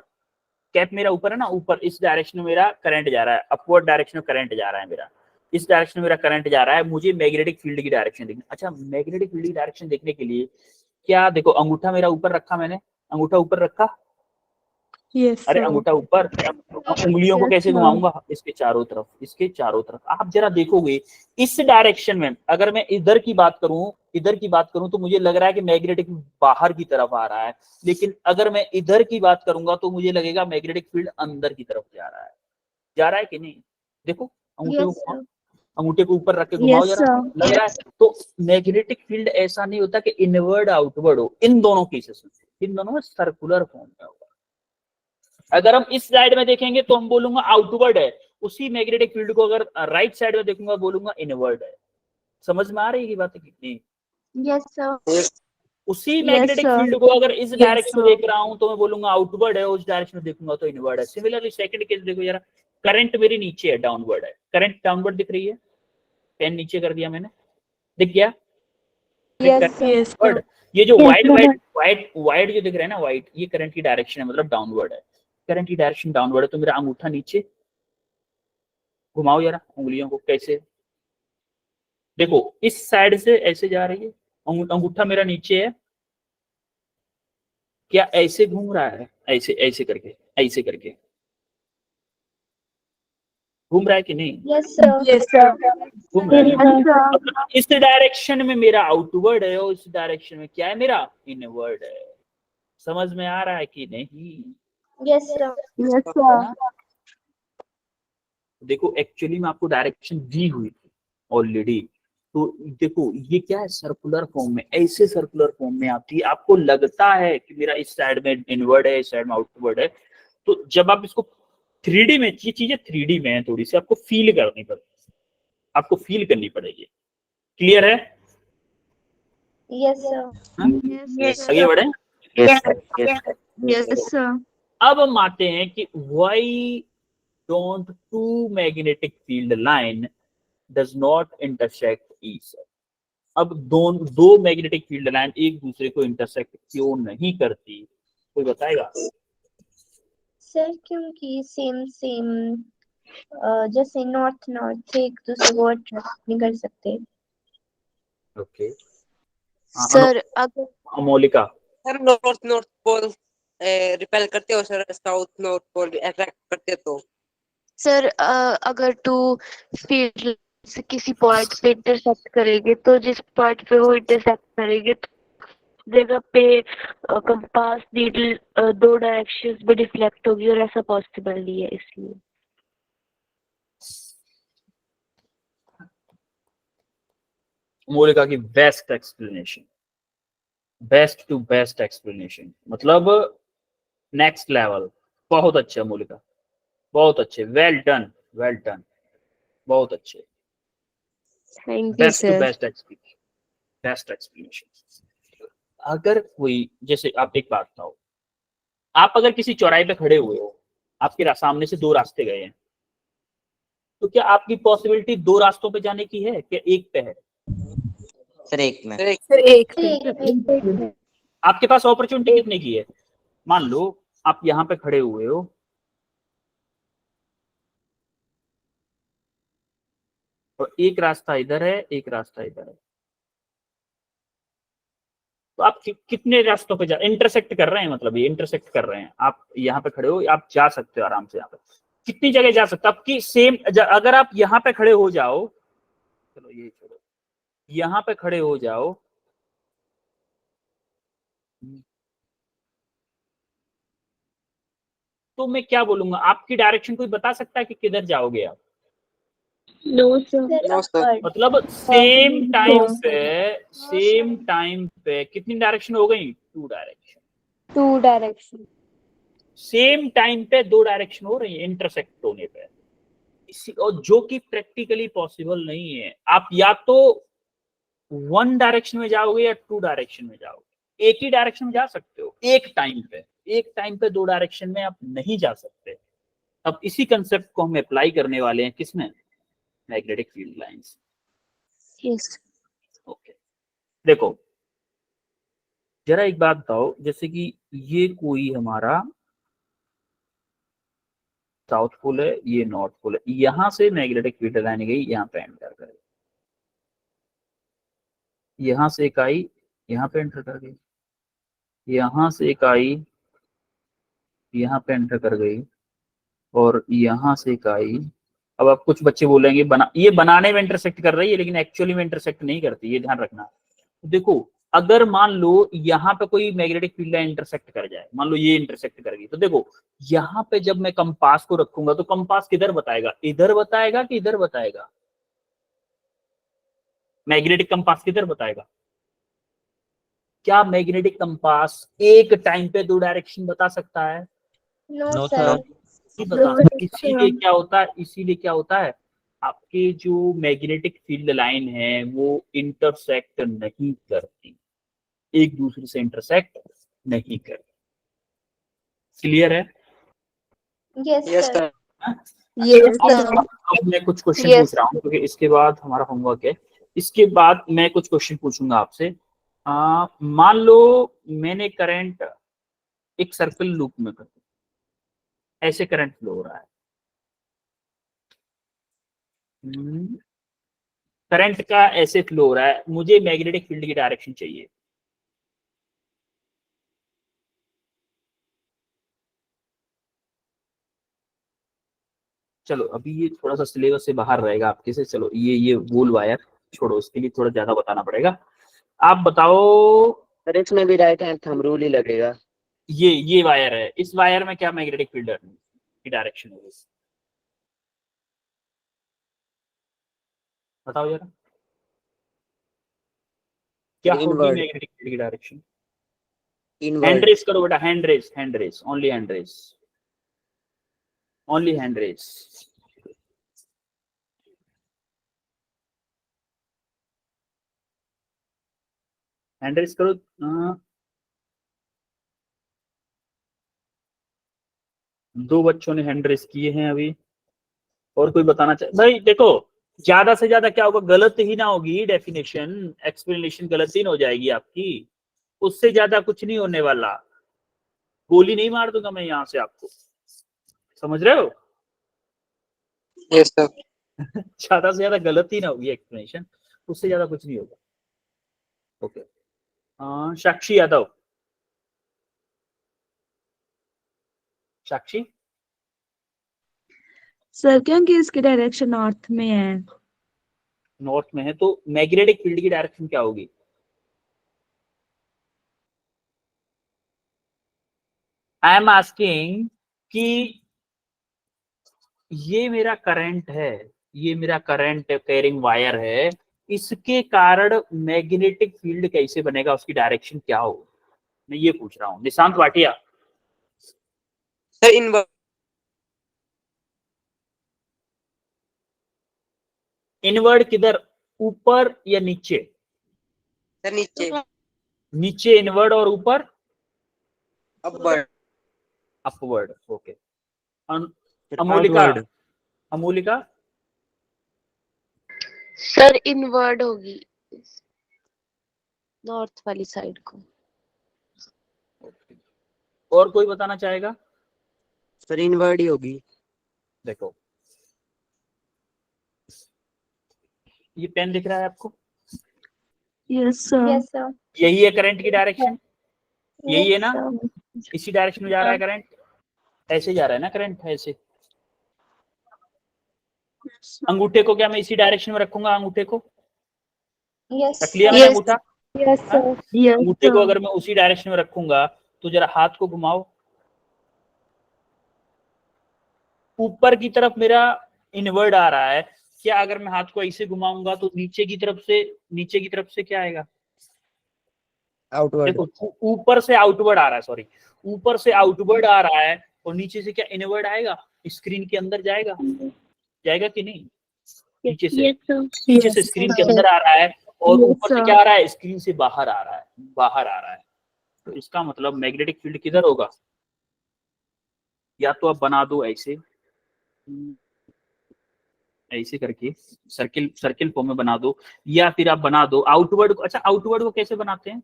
कैप मेरा ऊपर है ना, ऊपर इस डायरेक्शन में मेरा करंट जा रहा है, अपवर्ड डायरेक्शन में करंट जा रहा है मेरा, इस डायरेक्शन में मेरा करंट जा रहा है। मुझे मैग्नेटिक फील्ड की डायरेक्शन देखनी। अच्छा, मैग्नेटिक फील्ड की डायरेक्शन देखने के लिए क्या, देखो अंगूठा मेरा ऊपर रखा, मैंने अंगूठा ऊपर रखा, Yes, अरे sir. अंगूठा ऊपर, उंगलियों को कैसे घुमाऊंगा, इसके चारों तरफ, इसके चारों तरफ। आप जरा देखोगे इस डायरेक्शन में, अगर मैं इधर की बात करूं तो मुझे लग रहा है कि मैग्नेटिक बाहर की तरफ आ रहा है, लेकिन अगर मैं इधर की बात करूंगा तो मुझे लगेगा मैग्नेटिक फील्ड अंदर की तरफ जा रहा है कि नहीं? देखो अंगूठे को ऊपर रख के घुमाओ जरा, लग रहा है। तो मैग्नेटिक फील्ड ऐसा नहीं होता कि इनवर्ड आउटवर्ड हो, इन दोनों केसेस में, इन दोनों में सर्कुलर फॉर्म में होगा। अगर हम इस साइड में देखेंगे तो हम बोलूंगा आउटवर्ड है, उसी मैग्नेटिक फील्ड को अगर राइट साइड में देखूंगा बोलूंगा इनवर्ड है। समझ में आ रही है बात कितनी? Yes sir. उसी मैग्नेटिक फील्ड को अगर इस डायरेक्शन में देख रहा हूं तो मैं बोलूंगा आउटवर्ड है, उस डायरेक्शन में देखूंगा तो इनवर्ड है। सिमिलरली सेकंड केस देखो जरा, करंट मेरी नीचे है, डाउनवर्ड है, करंट डाउनवर्ड दिख रही है, पेन नीचे कर दिया मैंने, दिख गया? Yes, sir. ये जो व्हाइट जो दिख रहा है ना, व्हाइट, ये करंट की डायरेक्शन है, मतलब डाउनवर्ड है। करंट की डायरेक्शन डाउनवर्ड है तो मेरा अंगूठा नीचे, घुमाओ जरा उंगलियों को, कैसे? देखो इस साइड से ऐसे जा रही है, अंगूठा मेरा नीचे है, क्या ऐसे घूम रहा है, ऐसे ऐसे करके घूम रहा है कि नहीं? Yes sir. Yes, sir. घूम रहा है। सर। मतलब इस डायरेक्शन में मेरा आउटवर्ड है और इस डायरेक्शन में क्या है मेरा, इनवर्ड है। समझ में आ रहा है कि नहीं? Yes sir. Yes sir. देखो एक्चुअली में आपको डायरेक्शन दी हुई थी ऑलरेडी, तो देखो ये क्या है, सर्कुलर फॉर्म में, ऐसे सर्कुलर फॉर्म में आती है। आपको लगता है कि मेरा इस साइड में इनवर्ड है, इस साइड में आउटवर्ड है, तो जब आप इसको 3D में, ये चीजें 3D में है, थोड़ी सी आपको फील करनी पड़ेगी, आपको फील करनी पड़ेगी। क्लियर है? Yes sir. आगे बढ़े। Yes sir. अब हम आते हैं कि why don't two magnetic field line does not intersect each other. अब दो मैग्नेटिक फील्ड लाइन एक दूसरे को इंटरसेक्ट क्यों नहीं करती, कोई बताएगा? सर क्योंकि सेम जैसे नॉर्थ नॉर्थ से एक दूसरे को अट्रैक्ट नहीं कर सकते। ओके। सर अगर Molika. Sir north pole repel करते हो sir, south north pole attract करते तो। सर अगर टू फील्ड से किसी पॉइंट पे इंटरसेक्ट करेंगे तो जिस पॉइंट पे वो इंटरसेक्ट करेंगे तो जगह पे कंपास नीडल दो डायरेक्शंस में डिफ्लेक्ट होगी और ऐसा पॉसिबल नहीं है इसलिए। मोलिका की best explanation, best to best explanation, मतलब नेक्स्ट लेवल। बहुत अच्छे मोलिका, बहुत अच्छे, वेल डन, वेल डन, बहुत अच्छे, thank you best too sir. Best explanation, best explanation. अगर कोई, जैसे आप एक बात बताओ, आप अगर किसी चौराहे पे खड़े हुए हो, आपके सामने से दो रास्ते गए हैं, तो क्या आपकी पॉसिबिलिटी दो रास्तों पे जाने की है कि एक पे है? सर एक में। सर एक पे। एक आपके पास अपॉर्चुनिटी कितने की है? मान लो आप यहाँ पे खड़े हुए हो, और एक रास्ता इधर है, एक रास्ता इधर है, तो आप कितने रास्तों पे इंटरसेक्ट कर रहे हैं, मतलब ये इंटरसेक्ट कर रहे हैं। आप यहाँ पे खड़े हो, आप जा सकते हो आराम से, यहाँ पे कितनी जगह जा सकते हो आपकी सेम। अगर आप यहाँ पे खड़े हो जाओ, चलो ये छोड़ो, यहाँ पे खड़े हो जाओ, तो मैं क्या बोलूंगा, आपकी डायरेक्शन कोई बता सकता है कि किधर जाओगे आप? No sir. No sir. मतलब सेम टाइम पे कितनी डायरेक्शन हो गई? Two direction. Two direction. Same time पे दो डायरेक्शन हो रही है इंटरसेक्ट होने पे, और जो कि प्रैक्टिकली पॉसिबल नहीं है। आप या तो वन डायरेक्शन में जाओगे या टू डायरेक्शन में जाओगे। एक ही डायरेक्शन में जा सकते हो एक टाइम पे दो डायरेक्शन में आप नहीं जा सकते। अब इसी कंसेप्ट को हम अप्लाई करने वाले हैं किसमें? Magnetic field lines. Yes. Okay, देखो जरा एक बात बताओ, जैसे कि ये कोई हमारा साउथ पोल है, ये नॉर्थ पोल है, यहां से मैग्नेटिक फील्ड लाइन गई, यहाँ पे एंटर कर गई, यहां से एक आई, यहाँ पे एंटर कर गई, यहां से एक आई, यहाँ पे एंटर कर गई, और यहाँ से एक आई। अब आप कुछ बच्चे बोलेंगे ये बनाने में इंटरसेक्ट कर रही है, लेकिन एक्चुअली में इंटरसेक्ट नहीं करती, ये ध्यान रखना। देखो अगर मान लो यहाँ पे कोई मैग्नेटिक फील्ड लाइन इंटरसेक्ट कर जाए, मान लो ये इंटरसेक्ट कर गई, तो देखो यहाँ पे जब मैं कंपास को रखूंगा तो कंपास किधर बताएगा? इधर बताएगा कि इधर बताएगा? मैग्नेटिक कंपास किधर बताएगा? क्या मैग्नेटिक कंपास एक टाइम पे दो डायरेक्शन बता सकता है? No sir. सर। इसीलिए क्या होता है, आपके जो मैग्नेटिक फील्ड लाइन है वो इंटरसेक्ट नहीं करती, एक दूसरे से इंटरसेक्ट नहीं करती। क्लियर है? Yes sir. यस अब मैं कुछ क्वेश्चन पूछ रहा हूँ, क्योंकि इसके बाद हमारा होमवर्क है। इसके बाद मैं कुछ क्वेश्चन पूछूंगा आपसे। मान लो मैंने करंट एक सर्कल लूप में कर, ऐसे करंट फ्लो हो रहा है, करंट का ऐसे फ्लो हो रहा है, मुझे मैग्नेटिक फील्ड की डायरेक्शन चाहिए। चलो अभी ये थोड़ा सा सिलेबस से बाहर रहेगा आपके से, चलो ये गोल वायर छोड़ो, इसके लिए थोड़ा ज्यादा बताना पड़ेगा। आप बताओ, सर इसमें भी राइट हैंड थंब रूल ही लगेगा। ये वायर है, इस वायर में क्या मैग्नेटिक फील्ड की डायरेक्शन होगी? बताओ जरा, क्या होगी इनवर्ड। मैग्नेटिक फील्ड की डायरेक्शन? Hand inward. रेस करो बेटा, hand raise, only hand raise, only hand raise. Hand raise करो। दो बच्चों ने हैंड रेस किए हैं अभी, और कोई बताना चाहे? भाई देखो ज्यादा से ज्यादा क्या होगा, गलत ही ना होगी डेफिनेशन, एक्सप्लेनेशन गलत ही ना हो जाएगी आपकी, उससे ज्यादा कुछ नहीं होने वाला। गोली नहीं मार दूंगा मैं यहाँ से आपको, समझ रहे हो? Yes sir. ज्यादा से ज्यादा गलत ही ना होगी एक्सप्लेनेशन, उससे ज्यादा कुछ नहीं होगा। ओके, साक्षी यादव। साक्षी, सर क्योंकि इसकी डायरेक्शन नॉर्थ में है। नॉर्थ में है तो मैग्नेटिक फील्ड की डायरेक्शन क्या होगी? आई एम आस्किंग कि ये मेरा करंट है, ये मेरा करंट कैरिंग वायर है, इसके कारण मैग्नेटिक फील्ड कैसे बनेगा, उसकी डायरेक्शन क्या होगी, मैं ये पूछ रहा हूँ। Nishant Bhatia. Sir inward. Inward किधर, ऊपर या नीचे? सर नीचे। नीचे इनवर्ड और ऊपर अपवर्ड। अपवर्ड। ओके। फिर Amolika, outward। Amolika. Sir inward होगी नॉर्थ वाली साइड को। और कोई बताना चाहेगा? सर इनवर्ड ही होगी। देखो, ये पेन दिख रहा है आपको, यस सर। Yes sir. यही है करंट की डायरेक्शन, यही है ना? सर। इसी डायरेक्शन में जा रहा है करंट, ऐसे जा रहा है ना करंट, ऐसे। अंगूठे को क्या मैं इसी डायरेक्शन में रखूंगा? अंगूठे को यस रख लिया मैंने Yes. अंगूठा। यस हाँ? सर। अंगूठे को अगर मैं उसी डायरेक्शन में रखूंगा तो जरा हाथ को घुमाओ, ऊपर की तरफ मेरा इनवर्ड आ रहा है, क्या अगर मैं हाथ को ऐसे घुमाऊंगा तो नीचे की तरफ से क्या आएगा? आउटवर्ड। देखो, ऊपर से आउटवर्ड आ रहा है, सॉरी, ऊपर से आउटवर्ड आ रहा है और नीचे से क्या इनवर्ड आएगा? स्क्रीन के अंदर जाएगा, जाएगा कि नहीं? नीचे से स्क्रीन के अंदर आ रहा है और Yes, ऊपर से sir. क्या आ रहा है? स्क्रीन से बाहर आ रहा है, बाहर आ रहा है। तो इसका मतलब मैग्नेटिक फील्ड किधर होगा? या तो आप बना दो ऐसे, ऐसे करके सर्किल, सर्किल फॉर्म में बना दो, या फिर आप बना दो आउटवर्ड को। अच्छा, आउटवर्ड को कैसे बनाते हैं?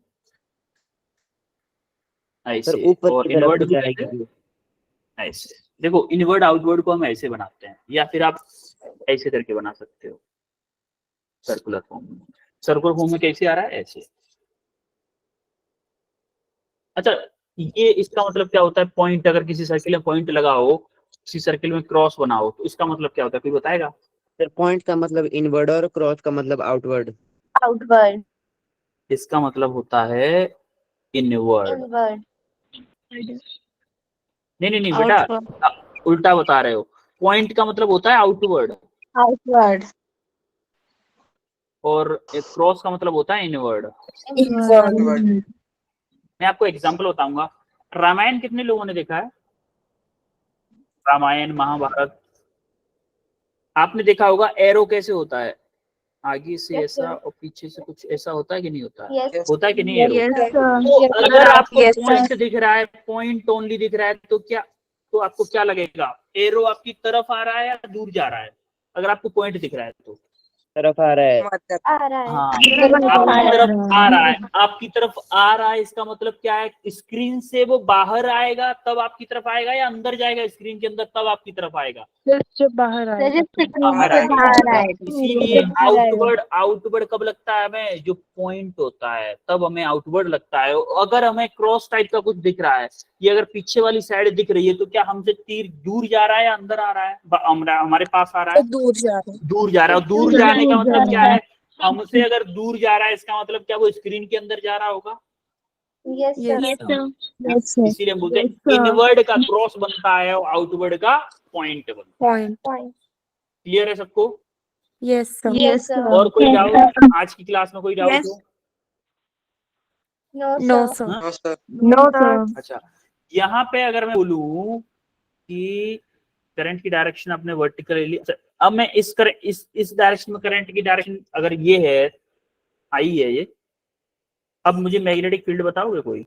सर ऐसे। ऊपर और की तरफ इनवर्ड को को जाएगी कैसे? वो। ऐसे। देखो, इनवर्ड आउटवर्ड को हम ऐसे बनाते हैं, या फिर आप ऐसे करके बना सकते हो सर्कुलर फॉर्म में। सर्कुलर फॉर्म में कैसे आ रहा है? ऐसे। अच्छा, ये इसका मतलब क्या होता है? पॉइंट, अगर किसी सर्किल में पॉइंट लगाओ, किसी सर्किल में क्रॉस बनाओ, तो इसका मतलब क्या होता है, कोई बताएगा? सर पॉइंट का मतलब इनवर्ड और क्रॉस का मतलब आउटवर्ड। आउटवर्ड। इसका मतलब होता है इनवर्ड। इनवर्ड। नहीं नहीं नहीं बेटा, आप उल्टा बता रहे हो। पॉइंट का मतलब होता है आउटवर्ड आउटवर्ड। और एक क्रॉस का मतलब होता है इनवर्ड। इनवर्ड। मैं आपको एग्जांपल बताऊंगा। रामायण कितने लोगों ने देखा है? रामायण, महाभारत, आपने देखा होगा एरो कैसे होता है, आगे से Yes, ऐसा sir. और पीछे से कुछ ऐसा होता है कि नहीं होता है? यस। होता है कि नहीं एरो? Yes, sir. तो Yes, अगर sir. आपको Yes, sir. पॉइंट दिख रहा है, पॉइंट ओनली दिख रहा है, तो क्या, तो आपको क्या लगेगा? एरो आपकी तरफ आ रहा है या दूर जा रहा है? अगर आपको पॉइंट दिख रहा है तो तरफ आ रहा है। आ रहा है। हाँ, आ आपकी रहा है। तरफ आ रहा है, आपकी तरफ आ रहा है। इसका मतलब क्या है? स्क्रीन से वो बाहर आएगा तब आपकी तरफ आएगा, या अंदर जाएगा स्क्रीन के अंदर तब आपकी तरफ आएगा? जब बाहर आए जब स्क्रीन बाहर से आएगा। बाहर आए। इसीलिए बाहर आएगा। आउटवर्ड, आउटवर्ड कब लगता है हमें? जो पॉइंट होता है तब हमें आउटवर्ड लगता है। अगर हमें क्रॉस टाइप का कुछ दिख रहा है, ये अगर पीछे वाली साइड दिख रही है, तो क्या हमसे तीर दूर जा रहा है या अंदर आ रहा है? हमारे पास आ रहा है, दूर जा रहे दूर जा रहा है। और दूर जाने का मतलब क्या है? हमसे अगर दूर जा रहा है, इसका मतलब क्या वो स्क्रीन के अंदर जा रहा होगा? Yes sir. इसीलिए हम बोलते हैं इनवर्ड का क्रॉस बनता है और आउटवर्ड का पॉइंट बनता है। पॉइंट। पॉइंट। क्लियर है सबको? Yes sir. Yes sir. और कोई डाउट? आज की क्लास में कोई डाउट Yes. हो? No no sir. Sir. No sir. No sir. अच्छा, यहाँ पे अगर मैं बोलूं कि करंट की डायरेक्शन आपने वर्टिकल ली, अब मैं इस डायरेक्शन में करंट की डायरेक्शन अगर ये है, आई है ये, अब मुझे मैग्नेटिक फील्ड बताओगे कोई?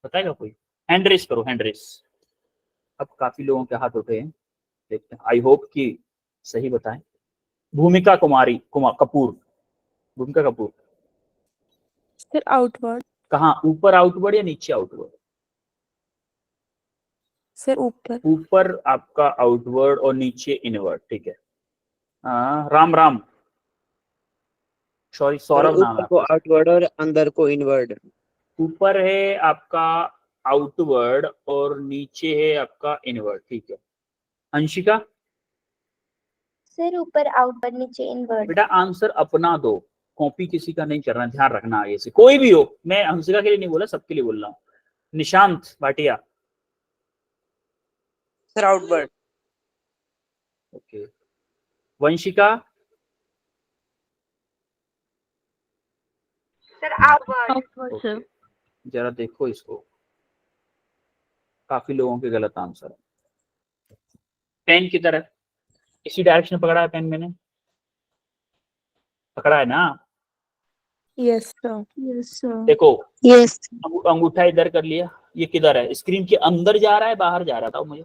बताएगा कोई? हैंड रेस करो, हैंड रेस। अब काफी लोगों के हाथ उठे हैं, देखते हैं, आई होप कि सही बताएं। भूमिका कपूर, भूमिका कपूर। फिर आउटवर्ड। कहाँ, ऊपर आउटवर्ड या नीचे आउटवर्ड? सर ऊपर। ऊपर आपका आउटवर्ड और नीचे इनवर्ड, ठीक है। राम राम, सॉरी सर सौरभ नाम है ऊपर को आपका। आउटवर्ड और अंदर को इनवर्ड। ऊपर है आपका आउटवर्ड और नीचे है आपका इनवर्ड, ठीक है। अंशिका सर ऊपर आउटवर्ड नीचे इनवर्ड। बेटा आंसर अपना दो, कॉपी किसी का नहीं करना, ध्यान रखना आगे से कोई भी हो, मैं अंशिका के लिए नहीं बोला, सबके लिए बोल रहा हूँ। Nishant Bhatia, sir outward. Okay. Vanshika, sir outward. Okay. जरा देखो इसको, काफी लोगों के गलत आंसर है। पेन की तरह इसी डायरेक्शन में पकड़ा है, पेन मैंने पकड़ा है ना? Yes sir. Yes sir. देखो यस। अंगूठा इधर कर लिया, ये किधर है? स्क्रीन के अंदर जा रहा है बाहर जा रहा था मुझे?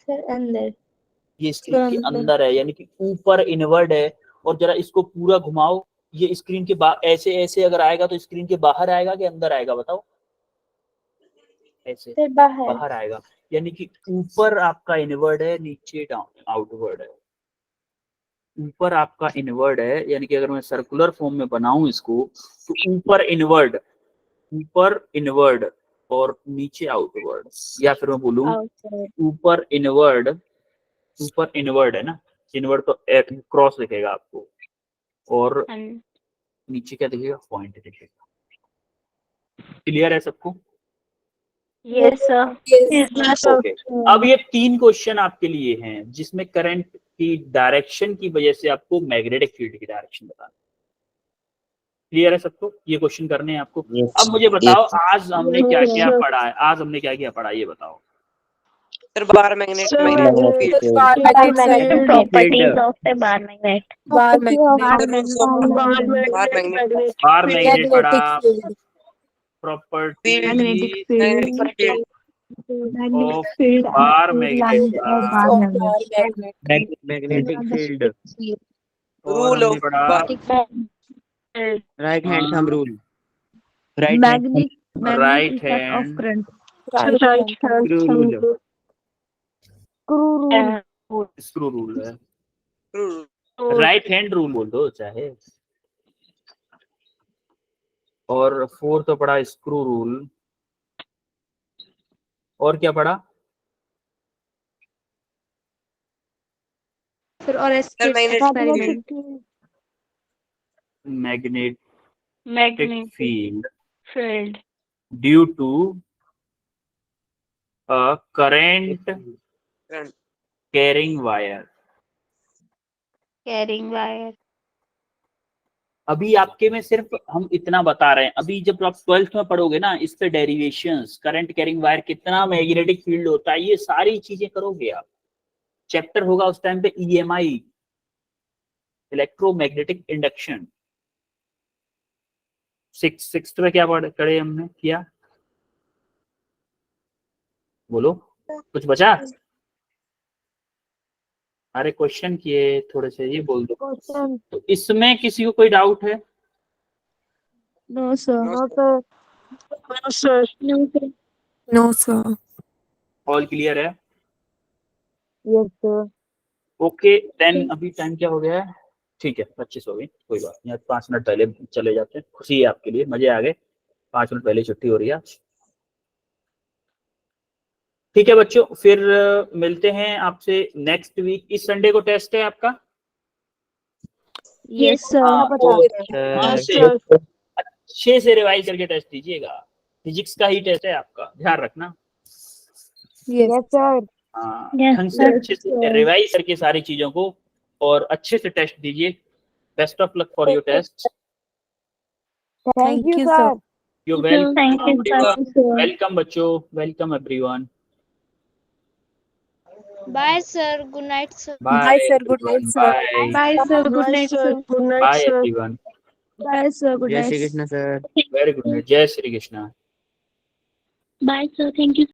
सर अंदर। ये स्क्रीन के अंदर है, यानी कि ऊपर इनवर्ड है। और जरा इसको पूरा घुमाओ, ये स्क्रीन के ऐसे ऐसे अगर आएगा तो स्क्रीन के बाहर आएगा कि अंदर आएगा बताओ? ऐसे सर बाहर। बाहर आएगा, यानी कि ऊपर आपका इनवर्ड है, नीचे डाउन आउटवर्ड है। ऊपर आपका इनवर्ड है, यानी कि अगर मैं सर्कुलर फॉर्म में बनाऊं इसको तो ऊपर इनवर्ड और नीचे आउटवर्ड, या फिर मैं बोलूं ऊपर इनवर्ड है ना, इनवर्ड तो क्रॉस दिखेगा आपको और नीचे क्या दिखेगा? पॉइंट दिखेगा। क्लियर है सबको? Yes sir. ओके। अब ये 3 क्वेश्चन आपके लिए हैं जिसमें करंट की डायरेक्शन की वजह से आपको मैग्नेटिक फील्ड की डायरेक्शन बताना। क्लियर है सबको? ये क्वेश्चन करने हैं आपको। अब मुझे बताओ आज हमने क्या क्या पढ़ा है, आज हमने क्या क्या पढ़ा ये बताओ। Sir bar magnet field. Properties of the bar magnet. Bar magnet bar magnet पढ़ा, property magnetic field of bar magnet पढ़ा, मैग्नेटिक फील्ड। और रूल हमने ऑफ पढ़ा bar. Right hand thumb rule. Right hand screw rule है, राइट हैंड रूल बोल दो चाहे। और 4 तो पढ़ा स्क्रू रूल, और क्या पढ़ा? सर और magnet magnetic field due to a current carrying wire. अभी आपके में सिर्फ हम इतना बता रहे हैं, अभी जब आप 12th में पढ़ोगे ना इस पे डेरिवेशंस, करंट कैरिंग वायर कितना मैग्नेटिक फील्ड होता है, ये सारी चीजें करोगे आप। चैप्टर होगा उस टाइम पे EMI, इलेक्ट्रोमैग्नेटिक इंडक्शन। 6th में क्या पढ़े हमने किया? बोलो कुछ बचा? अरे क्वेश्चन किए थोड़े से, ये बोल दो। तो इसमें किसी को कोई डाउट है? No sir. ऑल क्लियर है? Yes sir. ओके देन अभी टाइम क्या हो गया है? ठीक है 25 हो गई, कोई बात नहीं, 5 मिनट पहले चले जाते हैं, खुशी है आपके लिए, मजे आ गए। 5 मिनट पहले छुट्टी हो रही है आज। ठीक है बच्चों, फिर मिलते हैं आपसे नेक्स्ट वीक। इस संडे को टेस्ट है आपका? Yes sir. अच्छे से रिवाइज करके टेस्ट दीजिएगा, फिजिक्स का ही टेस्ट है आपका, ध्यान रखना। Yes sir. हाँ ढंग से अच्छे से रिवाइज करके सारी चीजों को, और अच्छे से टेस्ट दीजिए। Best of luck for your test. Thank you sir. You welcome बच्चों, welcome everyone. Bye sir, good night sir. Bye sir, good night sir. Bye sir, good night sir. Bye everyone. Bye sir, good जय night. Shri Krishna sir. Very good night, जय Shri Krishna. Bye sir, thank you.